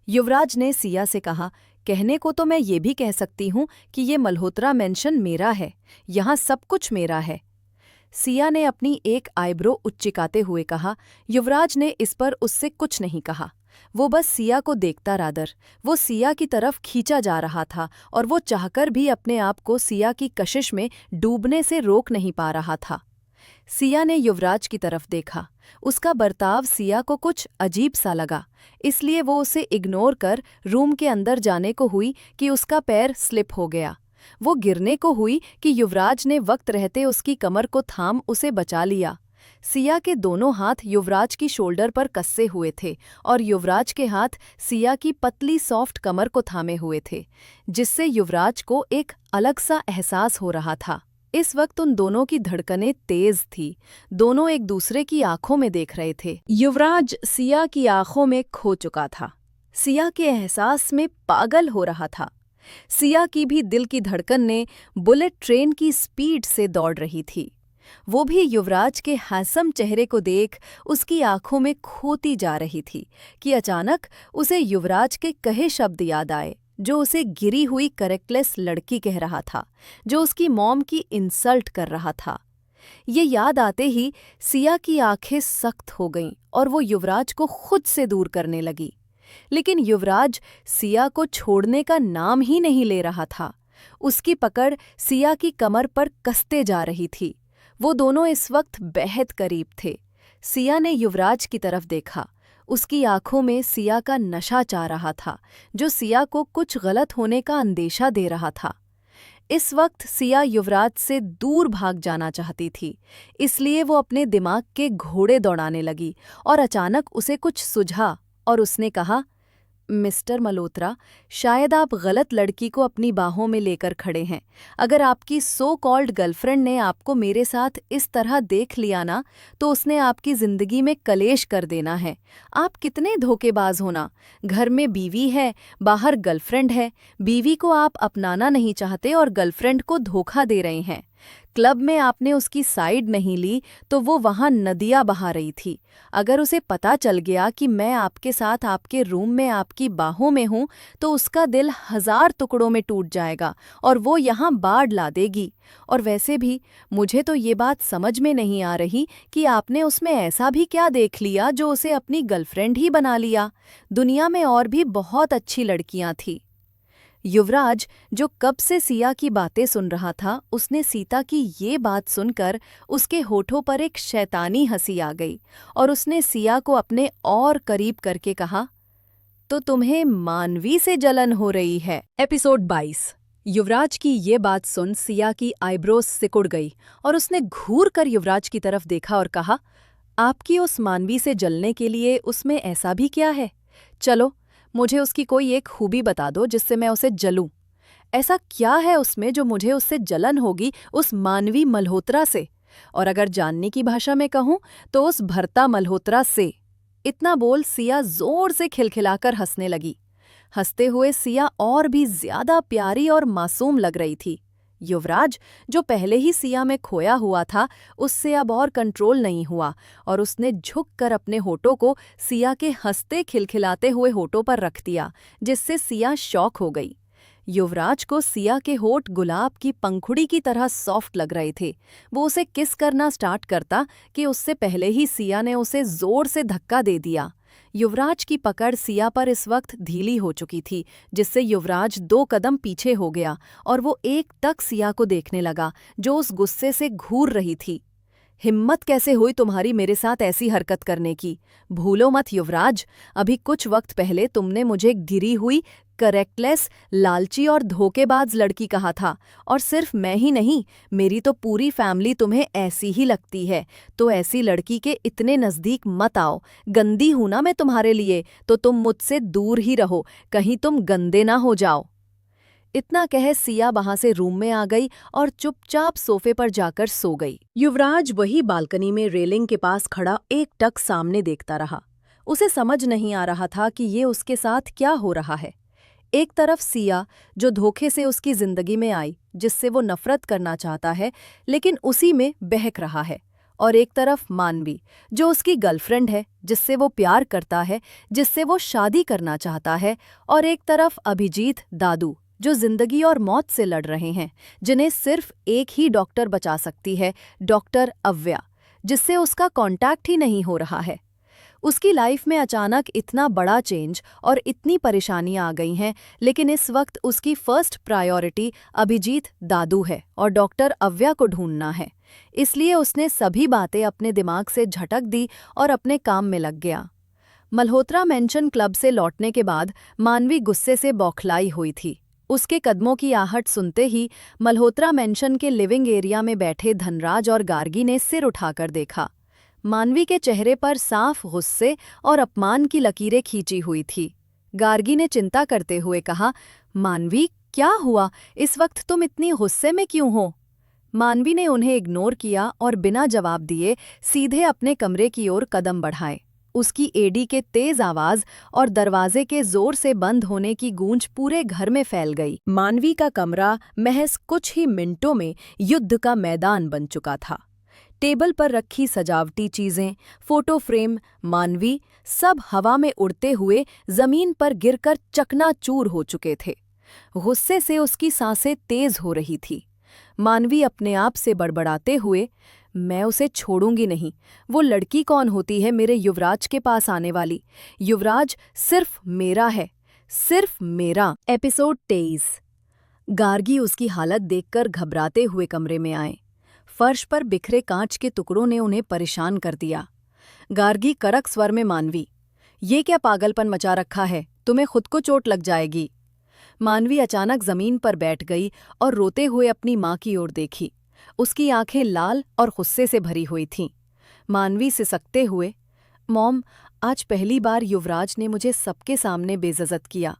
युवराज ने सिया से कहा, कहने को तो मैं ये भी कह सकती हूँ कि ये मल्होत्रा मेंशन मेरा है, यहाँ सब कुछ मेरा है। सिया ने अपनी एक आईब्रो उच्चिकाते हुए कहा। युवराज ने इस पर उससे कुछ नहीं कहा। वो बस सिया को देखता रादर, वो सिया की तरफ खींचा जा रहा था और वो चाहकर भी अपने आप को सिया की कशिश में डूबने से रोक नहीं पा रहा था। सिया ने युवराज की तरफ देखा। उसका बर्ताव सिया को कुछ अजीब सा लगा, इसलिए वो उसे इग्नोर कर रूम के अंदर जाने को हुई कि उसका पैर स्लिप हो गया। वो गिरने को हुई कि युवराज ने वक्त रहते उसकी कमर को थाम उसे बचा लिया। सिया के दोनों हाथ युवराज की शोल्डर पर कसे हुए थे और युवराज के हाथ सिया की पतली सॉफ्ट कमर को थामे हुए थे, जिससे युवराज को एक अलग सा एहसास हो रहा था। इस वक्त उन दोनों की धड़कनें तेज थी। दोनों एक दूसरे की आंखों में देख रहे थे। युवराज सिया की आंखों में खो चुका था, सिया के एहसास में पागल हो रहा था। सिया की भी दिल की धड़कन ने बुलेट ट्रेन की स्पीड से दौड़ रही थी। वो भी युवराज के हैंडसम चेहरे को देख उसकी आंखों में खोती जा रही थी कि अचानक उसे युवराज के कहे शब्द याद आए, जो उसे गिरी हुई करेक्टलेस लड़की कह रहा था, जो उसकी मॉम की इंसल्ट कर रहा था। ये याद आते ही सिया की आंखें सख्त हो गईं और वो युवराज को खुद से दूर करने लगी। लेकिन युवराज सिया को छोड़ने का नाम ही नहीं ले रहा था। उसकी पकड़ सिया की कमर पर कसते जा रही थी। वो दोनों इस वक्त बेहद करीब थे। सिया ने युवराज की तरफ देखा। उसकी आंखों में सिया का नशा चा रहा था, जो सिया को कुछ गलत होने का अंदेशा दे रहा था। इस वक्त सिया युवराज से दूर भाग जाना चाहती थी, इसलिए वो अपने दिमाग के घोड़े दौड़ाने लगी और अचानक उसे कुछ सुझा और उसने कहा, मिस्टर मल्होत्रा, शायद आप गलत लड़की को अपनी बाहों में लेकर खड़े हैं। अगर आपकी सो कॉल्ड गर्लफ्रेंड ने आपको मेरे साथ इस तरह देख लिया ना, तो उसने आपकी जिंदगी में कलेश कर देना है। आप कितने धोखेबाज हो ना। घर में बीवी है, बाहर गर्लफ्रेंड है। बीवी को आप अपनाना नहीं चाहते और गर्लफ्रेंड को धोखा दे रहे हैं। क्लब में आपने उसकी साइड नहीं ली तो वो वहां नदियां बहा रही थी। अगर उसे पता चल गया कि मैं आपके साथ आपके रूम में आपकी बाहों में हूं, तो उसका दिल 1000 टुकड़ों में टूट जाएगा और वो यहां बाढ़ ला देगी। और वैसे भी मुझे तो ये बात समझ में नहीं आ रही कि आपने उसमें ऐसा भी क्या देख लिया जो उसे अपनी गर्लफ्रेंड ही बना लिया। दुनिया में और भी बहुत अच्छी लड़कियां थी। युवराज, जो कब से सिया की बातें सुन रहा था, उसने सीता की ये बात सुनकर उसके होठों पर एक शैतानी हंसी आ गई और उसने सिया को अपने और करीब करके कहा, तो तुम्हें मानवी से जलन हो रही है। एपिसोड 22। युवराज की ये बात सुन सिया की आईब्रोज सिकुड़ गई और उसने घूर कर युवराज की तरफ देखा और कहा, आपकी उस मानवी से जलने के लिए उसमें ऐसा भी क्या है? चलो, मुझे उसकी कोई एक खूबी बता दो जिससे मैं उसे जलूं। ऐसा क्या है उसमें जो मुझे उससे जलन होगी, उस मानवी मल्होत्रा से? और अगर जानने की भाषा में कहूं तो उस भरता मल्होत्रा से। इतना बोल सिया जोर से खिलखिलाकर हंसने लगी। हंसते हुए सिया और भी ज्यादा प्यारी और मासूम लग रही थी। युवराज, जो पहले ही सिया में खोया हुआ था, उससे अब और कंट्रोल नहीं हुआ और उसने झुककर अपने होठों को सिया के हंसते खिलखिलाते हुए होठों पर रख दिया, जिससे सिया शॉक हो गई। युवराज को सिया के होठ गुलाब की पंखुड़ी की तरह सॉफ्ट लग रहे थे। वो उसे किस करना स्टार्ट करता कि उससे पहले ही सिया ने उसे जोर से धक्का दे दिया। युवराज की पकड़ सिया पर इस वक्त ढीली हो चुकी थी, जिससे युवराज 2 कदम पीछे हो गया और वो एकटक सिया को देखने लगा, जो उस गुस्से से घूर रही थी। हिम्मत कैसे हुई तुम्हारी मेरे साथ ऐसी हरकत करने की? भूलो मत युवराज, अभी कुछ वक्त पहले तुमने मुझे गिरी हुई, करेक्टलेस, लालची और धोखेबाज लड़की कहा था। और सिर्फ मैं ही नहीं, मेरी तो पूरी फैमिली तुम्हें ऐसी ही लगती है। तो ऐसी लड़की के इतने नज़दीक मत आओ। गंदी हूं ना मैं तुम्हारे लिए, तो तुम मुझसे दूर ही रहो, कहीं तुम गंदे ना हो जाओ। इतना कह सिया वहां से रूम में आ गई और चुपचाप सोफे पर जाकर सो गई। युवराज वही बालकनी में रेलिंग के पास खड़ा एकटक सामने देखता रहा। उसे समझ नहीं आ रहा था कि ये उसके साथ क्या हो रहा है। एक तरफ सिया, जो धोखे से उसकी जिंदगी में आई, जिससे वो नफरत करना चाहता है लेकिन उसी में बहक रहा है, और एक तरफ मानवी, जो उसकी गर्लफ्रेंड है, जिससे वो प्यार करता है, जिससे वो शादी करना चाहता है, और एक तरफ अभिजीत, दादू, जो जिंदगी और मौत से लड़ रहे हैं, जिन्हें सिर्फ एक ही डॉक्टर बचा सकती है, डॉक्टर अव्या, जिससे उसका कांटेक्ट ही नहीं हो रहा है। उसकी लाइफ में अचानक इतना बड़ा चेंज और इतनी परेशानियां आ गई हैं, लेकिन इस वक्त उसकी फर्स्ट प्रायोरिटी अभिजीत, दादू है और डॉक्टर अव्या को ढूंढना है। इसलिए उसने सभी बातें अपने दिमाग से झटक दी और अपने काम में लग गया। मल्होत्रा मेंशन क्लब से लौटने के बाद मानवी गुस्से से बौखलाई हुई थी। उसके कदमों की आहट सुनते ही मल्होत्रा मेंशन के लिविंग एरिया में बैठे धनराज और गार्गी ने सिर उठाकर देखा। मानवी के चेहरे पर साफ गुस्से और अपमान की लकीरें खींची हुई थी। गार्गी ने चिंता करते हुए कहा, मानवी, क्या हुआ? इस वक्त तुम इतनी गुस्से में क्यों हो? मानवी ने उन्हें इग्नोर किया और बिना जवाब दिए सीधे अपने कमरे की ओर कदम बढ़ाए। उसकी एडी के तेज आवाज और दरवाजे के जोर से बंद होने की गूंज पूरे घर में फैल गई। मानवी का कमरा महज कुछ ही मिनटों में युद्ध का मैदान बन चुका था। टेबल पर रखी सजावटी चीजें, फोटो फ्रेम, मानवी, सब हवा में उड़ते हुए जमीन पर गिरकर चकनाचूर हो चुके थे। गुस्से से उसकी सांसें तेज हो रही थी। मानवी अपने आप से बड़बड़ाते हुए, मैं उसे छोड़ूंगी नहीं। वो लड़की कौन होती है मेरे युवराज के पास आने वाली? युवराज सिर्फ मेरा है, सिर्फ मेरा। एपिसोड 23। गार्गी उसकी हालत देखकर घबराते हुए कमरे में आए। फर्श पर बिखरे कांच के टुकड़ों ने उन्हें परेशान कर दिया। गार्गी कड़क स्वर में, मानवी, ये क्या पागलपन मचा रखा है? तुम्हें खुद को चोट लग जाएगी। मानवी अचानक जमीन पर बैठ गई और रोते हुए अपनी माँ की ओर देखी। उसकी आंखें लाल और गुस्से से भरी हुई थीं। मानवी सिसकते हुए, मॉम, आज पहली बार युवराज ने मुझे सबके सामने बेइज्जत किया।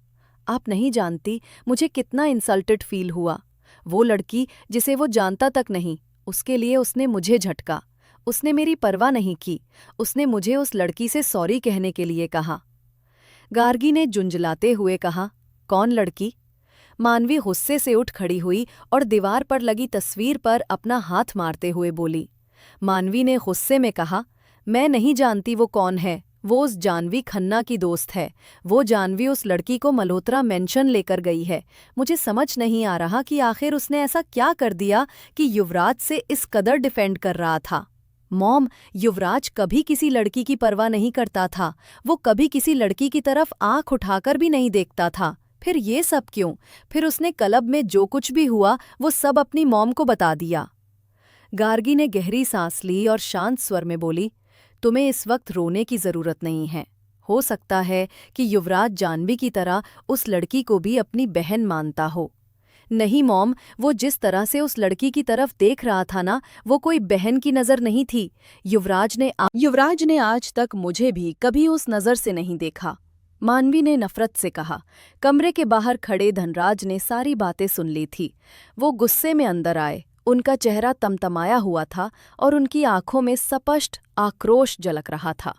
आप नहीं जानती मुझे कितना इंसल्टेड फील हुआ। वो लड़की जिसे वो जानता तक नहीं, उसके लिए उसने मुझे झटका। उसने मेरी परवाह नहीं की। उसने मुझे उस लड़की से सॉरी कहने के लिए कहा। गार्गी ने जुंजलाते हुए कहा, कौन लड़की? मानवी गुस्से से उठ खड़ी हुई और दीवार पर लगी तस्वीर पर अपना हाथ मारते हुए बोली। मानवी ने गुस्से में कहा, मैं नहीं जानती वो कौन है। वो उस जानवी खन्ना की दोस्त है। वो जानवी उस लड़की को मल्होत्रा मेंशन लेकर गई है। मुझे समझ नहीं आ रहा कि आखिर उसने ऐसा क्या कर दिया कि युवराज से इस कदर डिफेंड कर रहा था। मॉम, युवराज कभी किसी लड़की की परवाह नहीं करता था। वो कभी किसी लड़की की तरफ आंख उठाकर भी नहीं देखता था। फिर ये सब क्यों? फिर उसने क्लब में जो कुछ भी हुआ वो सब अपनी मॉम को बता दिया। गार्गी ने गहरी सांस ली और शांत स्वर में बोली, तुम्हें इस वक्त रोने की जरूरत नहीं है। हो सकता है कि युवराज जानवी की तरह उस लड़की को भी अपनी बहन मानता हो। नहीं मॉम, वो जिस तरह से उस लड़की की तरफ देख रहा था ना, वो कोई बहन की नज़र नहीं थी। युवराज ने आज तक मुझे भी कभी उस नज़र से नहीं देखा। मानवी ने नफरत से कहा। कमरे के बाहर खड़े धनराज ने सारी बातें सुन ली थी। वो गुस्से में अंदर आए। उनका चेहरा तमतमाया हुआ था और उनकी आंखों में स्पष्ट आक्रोश झलक रहा था।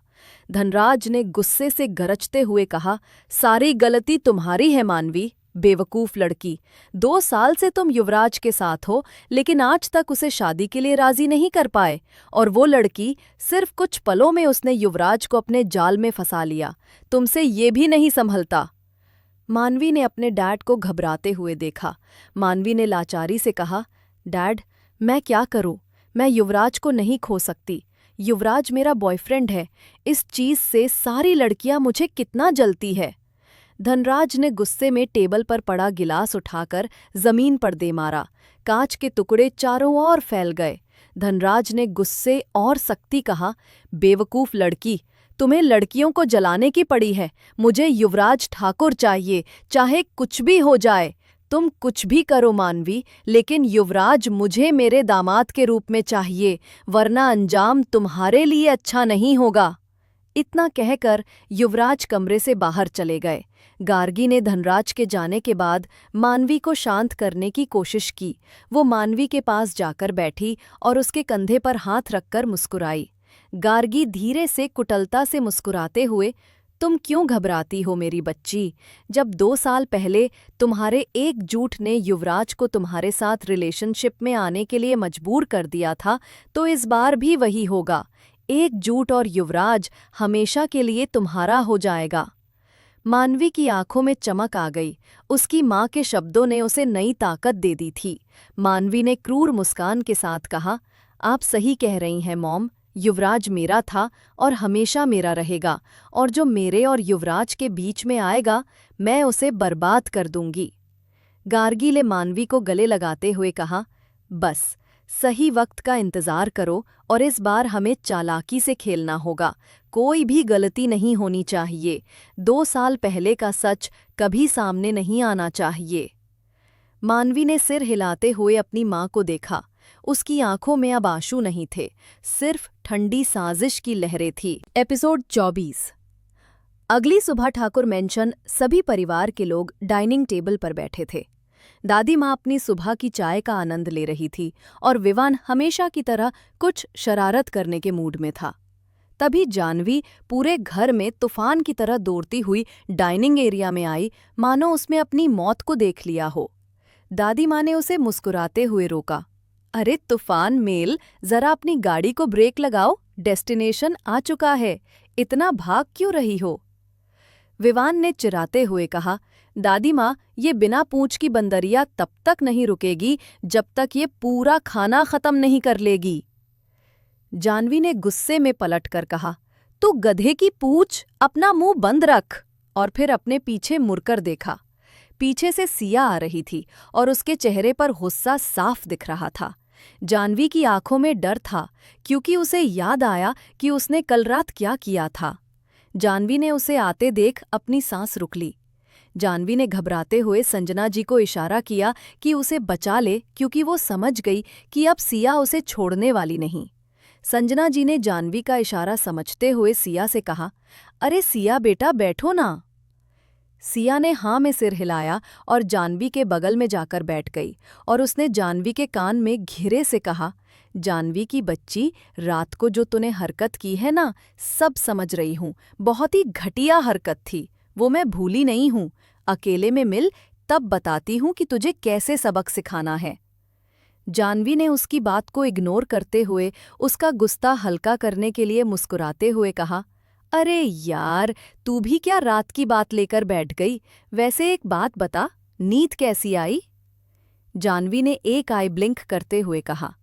धनराज ने गुस्से से गरजते हुए कहा, सारी गलती तुम्हारी है मानवी, बेवकूफ लड़की। 2 साल से तुम युवराज के साथ हो, लेकिन आज तक उसे शादी के लिए राजी नहीं कर पाए। और वो लड़की, सिर्फ कुछ पलों में उसने युवराज को अपने जाल में फंसा लिया। तुमसे ये भी नहीं संभलता। मानवी ने अपने डैड को घबराते हुए देखा। मानवी ने लाचारी से कहा, डैड, मैं क्या करूं? मैं युवराज को नहीं खो सकती। युवराज मेरा बॉयफ्रेंड है। इस चीज से सारी लड़कियां मुझे कितना जलती है। धनराज ने गुस्से में टेबल पर पड़ा गिलास उठाकर जमीन पर दे मारा। कांच के टुकड़े चारों ओर फैल गए। धनराज ने गुस्से और सख्ती कहा, बेवकूफ लड़की, तुम्हें लड़कियों को जलाने की पड़ी है। मुझे युवराज ठाकुर चाहिए, चाहे कुछ भी हो जाए। तुम कुछ भी करो मानवी, लेकिन युवराज मुझे मेरे दामाद के रूप में चाहिए, वरना अंजाम तुम्हारे लिए अच्छा नहीं होगा। इतना कहकर युवराज कमरे से बाहर चले गए। गार्गी ने धनराज के जाने के बाद मानवी को शांत करने की कोशिश की। वो मानवी के पास जाकर बैठी और उसके कंधे पर हाथ रखकर मुस्कुराई। गार्गी धीरे से कुटिलता से मुस्कुराते हुए, तुम क्यों घबराती हो मेरी बच्ची? जब 2 साल पहले तुम्हारे एक झूठ ने युवराज को तुम्हारे साथ रिलेशनशिप में आने के लिए मजबूर कर दिया था, तो इस बार भी वही होगा। एक झूठ और युवराज हमेशा के लिए तुम्हारा हो जाएगा। मानवी की आंखों में चमक आ गई। उसकी माँ के शब्दों ने उसे नई ताकत दे दी थी। मानवी ने क्रूर मुस्कान के साथ कहा, आप सही कह रही हैं मॉम। युवराज मेरा था और हमेशा मेरा रहेगा, और जो मेरे और युवराज के बीच में आएगा, मैं उसे बर्बाद कर दूंगी। गार्गी ने मानवी को गले लगाते हुए कहा, बस सही वक्त का इंतजार करो और इस बार हमें चालाकी से खेलना होगा। कोई भी गलती नहीं होनी चाहिए। 2 साल पहले का सच कभी सामने नहीं आना चाहिए। मानवी ने सिर हिलाते हुए अपनी माँ को देखा। उसकी आंखों में अब आंसू नहीं थे, सिर्फ ठंडी साजिश की लहरें थी। एपिसोड 24। अगली सुबह ठाकुर मेंशन सभी परिवार के लोग डाइनिंग टेबल पर बैठे थे। दादी माँ अपनी सुबह की चाय का आनंद ले रही थी और विवान हमेशा की तरह कुछ शरारत करने के मूड में था। तभी जानवी पूरे घर में तूफान की तरह दौड़ती हुई डाइनिंग एरिया में आई, मानो उसमें अपनी मौत को देख लिया हो। दादी माँ ने उसे मुस्कुराते हुए रोका। अरे तूफान मेल, जरा अपनी गाड़ी को ब्रेक लगाओ, डेस्टिनेशन आ चुका है। इतना भाग क्यों रही हो? विवान ने चिराते हुए कहा, दादी माँ, ये बिना पूंछ की बंदरिया तब तक नहीं रुकेगी जब तक ये पूरा खाना खत्म नहीं कर लेगी। जानवी ने गुस्से में पलटकर कहा, तू गधे की पूंछ, अपना मुंह बंद रख। और फिर अपने पीछे मुड़कर देखा। पीछे से सिया आ रही थी और उसके चेहरे पर गुस्सा साफ दिख रहा था। जानवी की आंखों में डर था, क्योंकि उसे याद आया कि उसने कल रात क्या किया था। जानवी ने उसे आते देख अपनी सांस रुक ली। जानवी ने घबराते हुए संजना जी को इशारा किया कि उसे बचा ले, क्योंकि वो समझ गई कि अब सिया उसे छोड़ने वाली नहीं। संजना जी ने जानवी का इशारा समझते हुए सिया से कहा, अरे सिया बेटा बैठो ना। सिया ने हाँ में सिर हिलाया और जानवी के बगल में जाकर बैठ गई और उसने जानवी के कान में घिरे से कहा, जानवी की बच्ची, रात को जो तूने हरकत की है ना, सब समझ रही हूँ। बहुत ही घटिया हरकत थी, वो मैं भूली नहीं हूँ। अकेले में मिल, तब बताती हूँ कि तुझे कैसे सबक सिखाना है। जानवी ने उसकी बात को इग्नोर करते हुए उसका गुस्सा हल्का करने के लिए मुस्कुराते हुए कहा, अरे यार, तू भी क्या रात की बात लेकर बैठ गई। वैसे एक बात बता, नींद कैसी आई? जानवी ने एक आई ब्लिंक करते हुए कहा।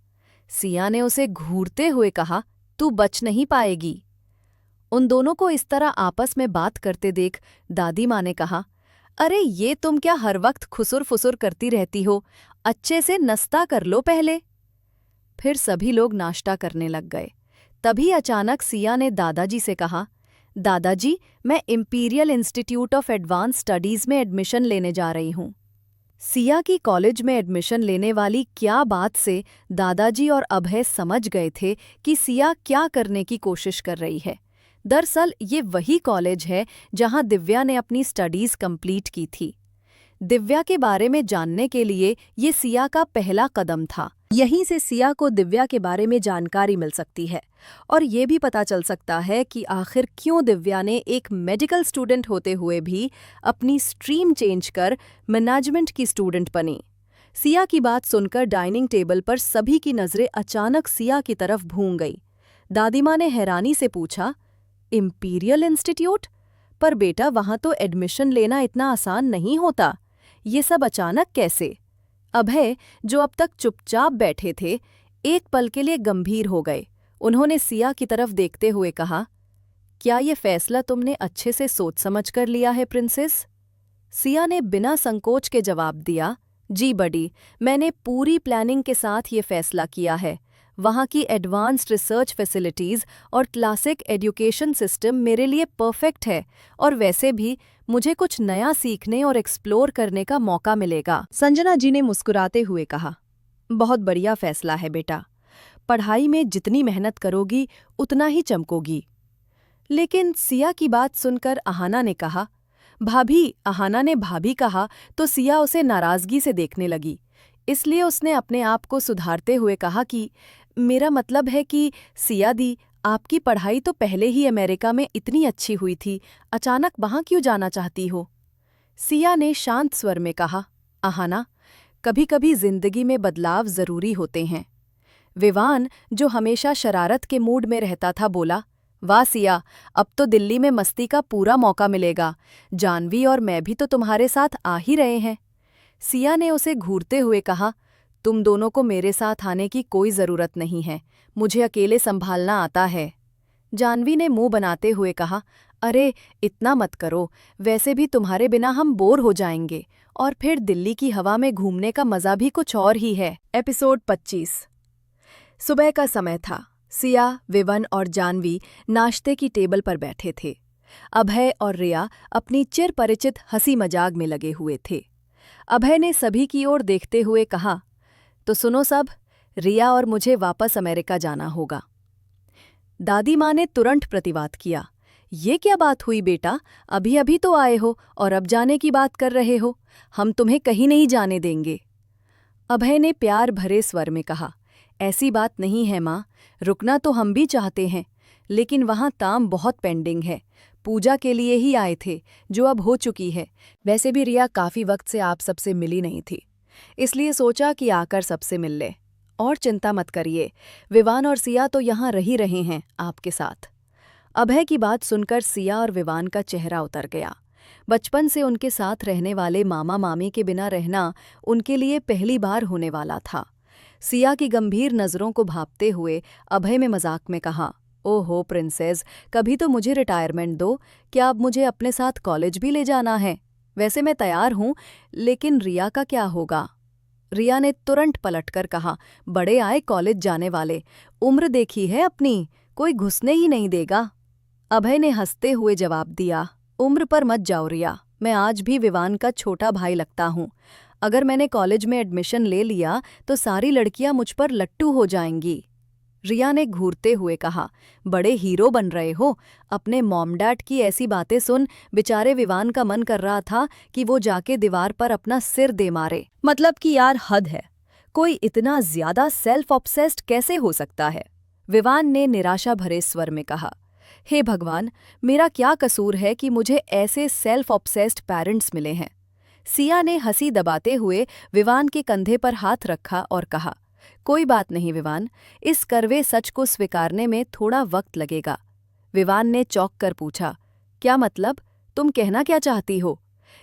सिया ने उसे घूरते हुए कहा, तू बच नहीं पाएगी। उन दोनों को इस तरह आपस में बात करते देख दादी माँ ने कहा, अरे ये तुम क्या हर वक्त खुसुर फुसुर करती रहती हो, अच्छे से नाश्ता कर लो पहले। फिर सभी लोग नाश्ता करने लग गए। तभी अचानक सिया ने दादाजी से कहा, दादाजी, मैं imperial institute of advance studies में एडमिशन लेने जा रही हूँ। सिया की कॉलेज में एडमिशन लेने वाली क्या बात से दादाजी और अभय समझ गए थे कि सिया क्या करने की कोशिश कर रही है। दरअसल ये वही कॉलेज है जहां दिव्या ने अपनी स्टडीज कंप्लीट की थी। दिव्या के बारे में जानने के लिए ये सिया का पहला कदम था। यहीं से सिया को दिव्या के बारे में जानकारी मिल सकती है और ये भी पता चल सकता है कि आखिर क्यों दिव्या ने एक मेडिकल स्टूडेंट होते हुए भी अपनी स्ट्रीम चेंज कर मैनेजमेंट की स्टूडेंट बनी। सिया की बात सुनकर डाइनिंग टेबल पर सभी की नज़रें अचानक सिया की तरफ भूम गई। दादी माँ ने हैरानी से पूछा, इंपीरियल इंस्टीट्यूट? पर बेटा, वहाँ तो एडमिशन लेना इतना आसान नहीं होता। ये सब अचानक कैसे? अभय, जो अब तक चुपचाप बैठे थे, एक पल के लिए गंभीर हो गए। उन्होंने सिया की तरफ देखते हुए कहा, क्या ये फैसला तुमने अच्छे से सोच समझ कर लिया है प्रिंसेस? सिया ने बिना संकोच के जवाब दिया, जी बडी, मैंने पूरी प्लानिंग के साथ ये फैसला किया है। वहाँ की एडवांस्ड रिसर्च फैसिलिटीज़ और क्लासिक एजुकेशन सिस्टम मेरे लिए परफेक्ट है और वैसे भी मुझे कुछ नया सीखने और एक्सप्लोर करने का मौका मिलेगा। संजना जी ने मुस्कुराते हुए कहा, बहुत बढ़िया फैसला है बेटा। पढ़ाई में जितनी मेहनत करोगी उतना ही चमकोगी। लेकिन सिया की बात सुनकर अहाना ने कहा, भाभी। अहाना ने भाभी कहा तो सिया उसे नाराज़गी से देखने लगी। इसलिए उसने अपने आप को सुधारते हुए कहा कि मेरा मतलब है कि सिया दी, आपकी पढ़ाई तो पहले ही अमेरिका में इतनी अच्छी हुई थी, अचानक वहाँ क्यों जाना चाहती हो? सिया ने शांत स्वर में कहा, अहाना, कभी कभी जिंदगी में बदलाव जरूरी होते हैं। विवान, जो हमेशा शरारत के मूड में रहता था, बोला, वाह सिया, अब तो दिल्ली में मस्ती का पूरा मौका मिलेगा। जानवी और मैं भी तो तुम्हारे साथ आ ही रहे हैं। सिया ने उसे घूरते हुए कहा, तुम दोनों को मेरे साथ आने की कोई ज़रूरत नहीं है, मुझे अकेले संभालना आता है। जानवी ने मुंह बनाते हुए कहा, अरे इतना मत करो, वैसे भी तुम्हारे बिना हम बोर हो जाएंगे और फिर दिल्ली की हवा में घूमने का मज़ा भी कुछ और ही है। एपिसोड 25। सुबह का समय था। सिया, विवन और जानवी नाश्ते की टेबल पर बैठे थे। अभय और रिया अपनी चिर परिचित हंसी मजाक में लगे हुए थे। अभय ने सभी की ओर देखते हुए कहा, तो सुनो सब, रिया और मुझे वापस अमेरिका जाना होगा। दादी माँ ने तुरंत प्रतिवाद किया, ये क्या बात हुई बेटा, अभी अभी तो आए हो और अब जाने की बात कर रहे हो, हम तुम्हें कहीं नहीं जाने देंगे। अभय ने प्यार भरे स्वर में कहा, ऐसी बात नहीं है माँ, रुकना तो हम भी चाहते हैं, लेकिन वहाँ काम बहुत पेंडिंग है। पूजा के लिए ही आए थे, जो अब हो चुकी है। वैसे भी रिया काफ़ी वक्त से आप सबसे मिली नहीं थी, इसलिए सोचा कि आकर सबसे मिल ले। और चिंता मत करिए, विवान और सिया तो यहाँ रह ही रहे हैं आपके साथ। अभय की बात सुनकर सिया और विवान का चेहरा उतर गया। बचपन से उनके साथ रहने वाले मामा मामी के बिना रहना उनके लिए पहली बार होने वाला था। सिया की गंभीर नज़रों को भांपते हुए अभय में मजाक में कहा, ओहो प्रिंसेस, कभी तो मुझे रिटायरमेंट दो, क्या अब मुझे अपने साथ कॉलेज भी ले जाना है? वैसे मैं तैयार हूँ, लेकिन रिया का क्या होगा? रिया ने तुरंत पलटकर कहा, बड़े आए कॉलेज जाने वाले, उम्र देखी है अपनी, कोई घुसने ही नहीं देगा। अभय ने हंसते हुए जवाब दिया, उम्र पर मत जाओ रिया, मैं आज भी विवान का छोटा भाई लगता हूँ। अगर मैंने कॉलेज में एडमिशन ले लिया तो सारी लड़कियां मुझ पर लट्टू हो जाएंगी। रिया ने घूरते हुए कहा, बड़े हीरो बन रहे हो। अपने मॉम डैड की ऐसी बातें सुन बेचारे विवान का मन कर रहा था कि वो जाके दीवार पर अपना सिर दे मारे। मतलब कि यार हद है, कोई इतना ज्यादा सेल्फ ऑब्सेस्ड कैसे हो सकता है? विवान ने निराशा भरे स्वर में कहा, हे भगवान, मेरा क्या कसूर है कि मुझे ऐसे सेल्फ ऑब्सेस्ड पेरेंट्स मिले हैं? सिया ने हंसी दबाते हुए विवान के कंधे पर हाथ रखा और कहा, कोई बात नहीं विवान, इस कड़वे सच को स्वीकारने में थोड़ा वक्त लगेगा। विवान ने चौंक कर पूछा, क्या मतलब? तुम कहना क्या चाहती हो?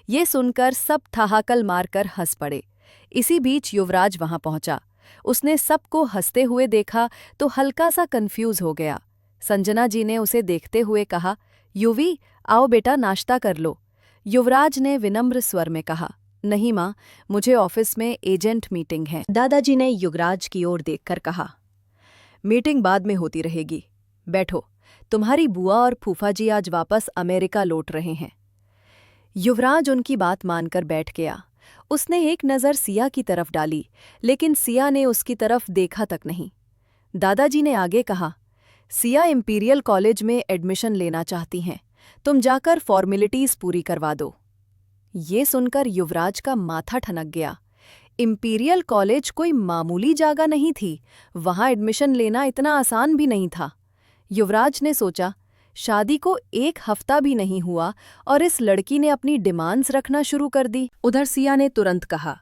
ये सुनकर सब ठहाकल मारकर हंस पड़े। इसी बीच युवराज वहां पहुंचा। उसने सबको हंसते हुए देखा तो हल्का सा कंफ्यूज हो गया। संजना जी ने उसे देखते हुए कहा, युवी, आओ बेटा नाश्ता कर लो। युवराज ने विनम्र स्वर में कहा, नहीं माँ, मुझे ऑफिस में एजेंट मीटिंग है। दादाजी ने युवराज की ओर देखकर कहा, मीटिंग बाद में होती रहेगी, बैठो। तुम्हारी बुआ और फूफा जी आज वापस अमेरिका लौट रहे हैं। युवराज उनकी बात मानकर बैठ गया। उसने एक नज़र सिया की तरफ डाली, लेकिन सिया ने उसकी तरफ देखा तक नहीं। दादाजी ने आगे कहा, सिया इंपीरियल कॉलेज में एडमिशन लेना चाहती हैं, तुम जाकर फॉर्मेलिटीज़ पूरी करवा दो। ये सुनकर युवराज का माथा ठनक गया। इंपीरियल कॉलेज कोई मामूली जगह नहीं थी, वहां एडमिशन लेना इतना आसान भी नहीं था। युवराज ने सोचा, शादी को 1 हफ्ता भी नहीं हुआ और इस लड़की ने अपनी डिमांड्स रखना शुरू कर दी। उधर सिया ने तुरंत कहा,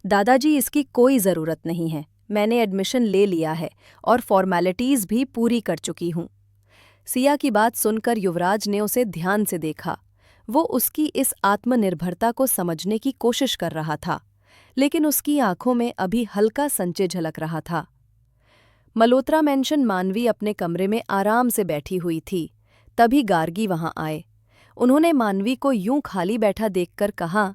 दादाजी इसकी कोई ज़रूरत नहीं है, मैंने एडमिशन ले लिया है और फॉर्मेलिटीज़ भी पूरी कर चुकी हूँ। सिया की बात सुनकर युवराज ने उसे ध्यान से देखा। वो उसकी इस आत्मनिर्भरता को समझने की कोशिश कर रहा था, लेकिन उसकी आंखों में अभी हल्का संचय झलक रहा था। मल्होत्रा मेंशन मानवी अपने कमरे में आराम से बैठी हुई थी। तभी गार्गी वहां आए। उन्होंने मानवी को यूं खाली बैठा देखकर कहा,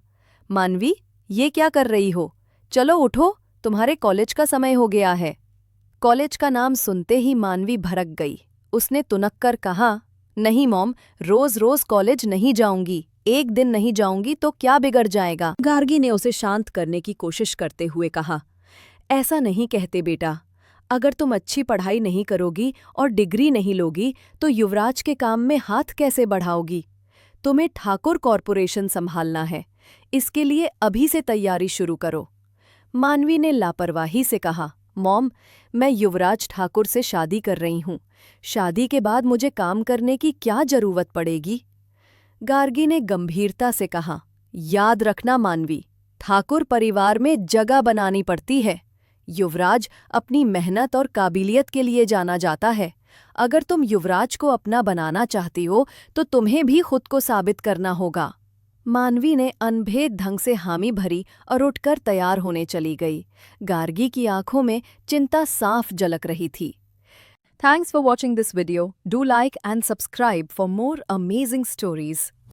मानवी, ये क्या कर रही हो? चलो उठो, तुम्हारे कॉलेज का समय हो गया है। कॉलेज का नाम सुनते ही मानवी भड़क गई। उसने तुनक कर कहा, नहीं मॉम, रोज रोज कॉलेज नहीं जाऊंगी। एक दिन नहीं जाऊंगी तो क्या बिगड़ जाएगा? गार्गी ने उसे शांत करने की कोशिश करते हुए कहा, ऐसा नहीं कहते बेटा। अगर तुम अच्छी पढ़ाई नहीं करोगी और डिग्री नहीं लोगी तो युवराज के काम में हाथ कैसे बढ़ाओगी? तुम्हें ठाकुर कॉरपोरेशन संभालना है, इसके लिए अभी से तैयारी शुरू करो। मानवी ने लापरवाही से कहा, मॉम, मैं युवराज ठाकुर से शादी कर रही हूँ। शादी के बाद मुझे काम करने की क्या जरूरत पड़ेगी? गार्गी ने गंभीरता से कहा, याद रखना मानवी, ठाकुर परिवार में जगह बनानी पड़ती है। युवराज अपनी मेहनत और काबिलियत के लिए जाना जाता है। अगर तुम युवराज को अपना बनाना चाहती हो तो तुम्हें भी खुद को साबित करना होगा। मानवी ने अनभेद ढंग से हामी भरी और उठकर तैयार होने चली गई। गार्गी की आंखों में चिंता साफ झलक रही थी। Thanks for watching this video. Do like and subscribe for more amazing stories.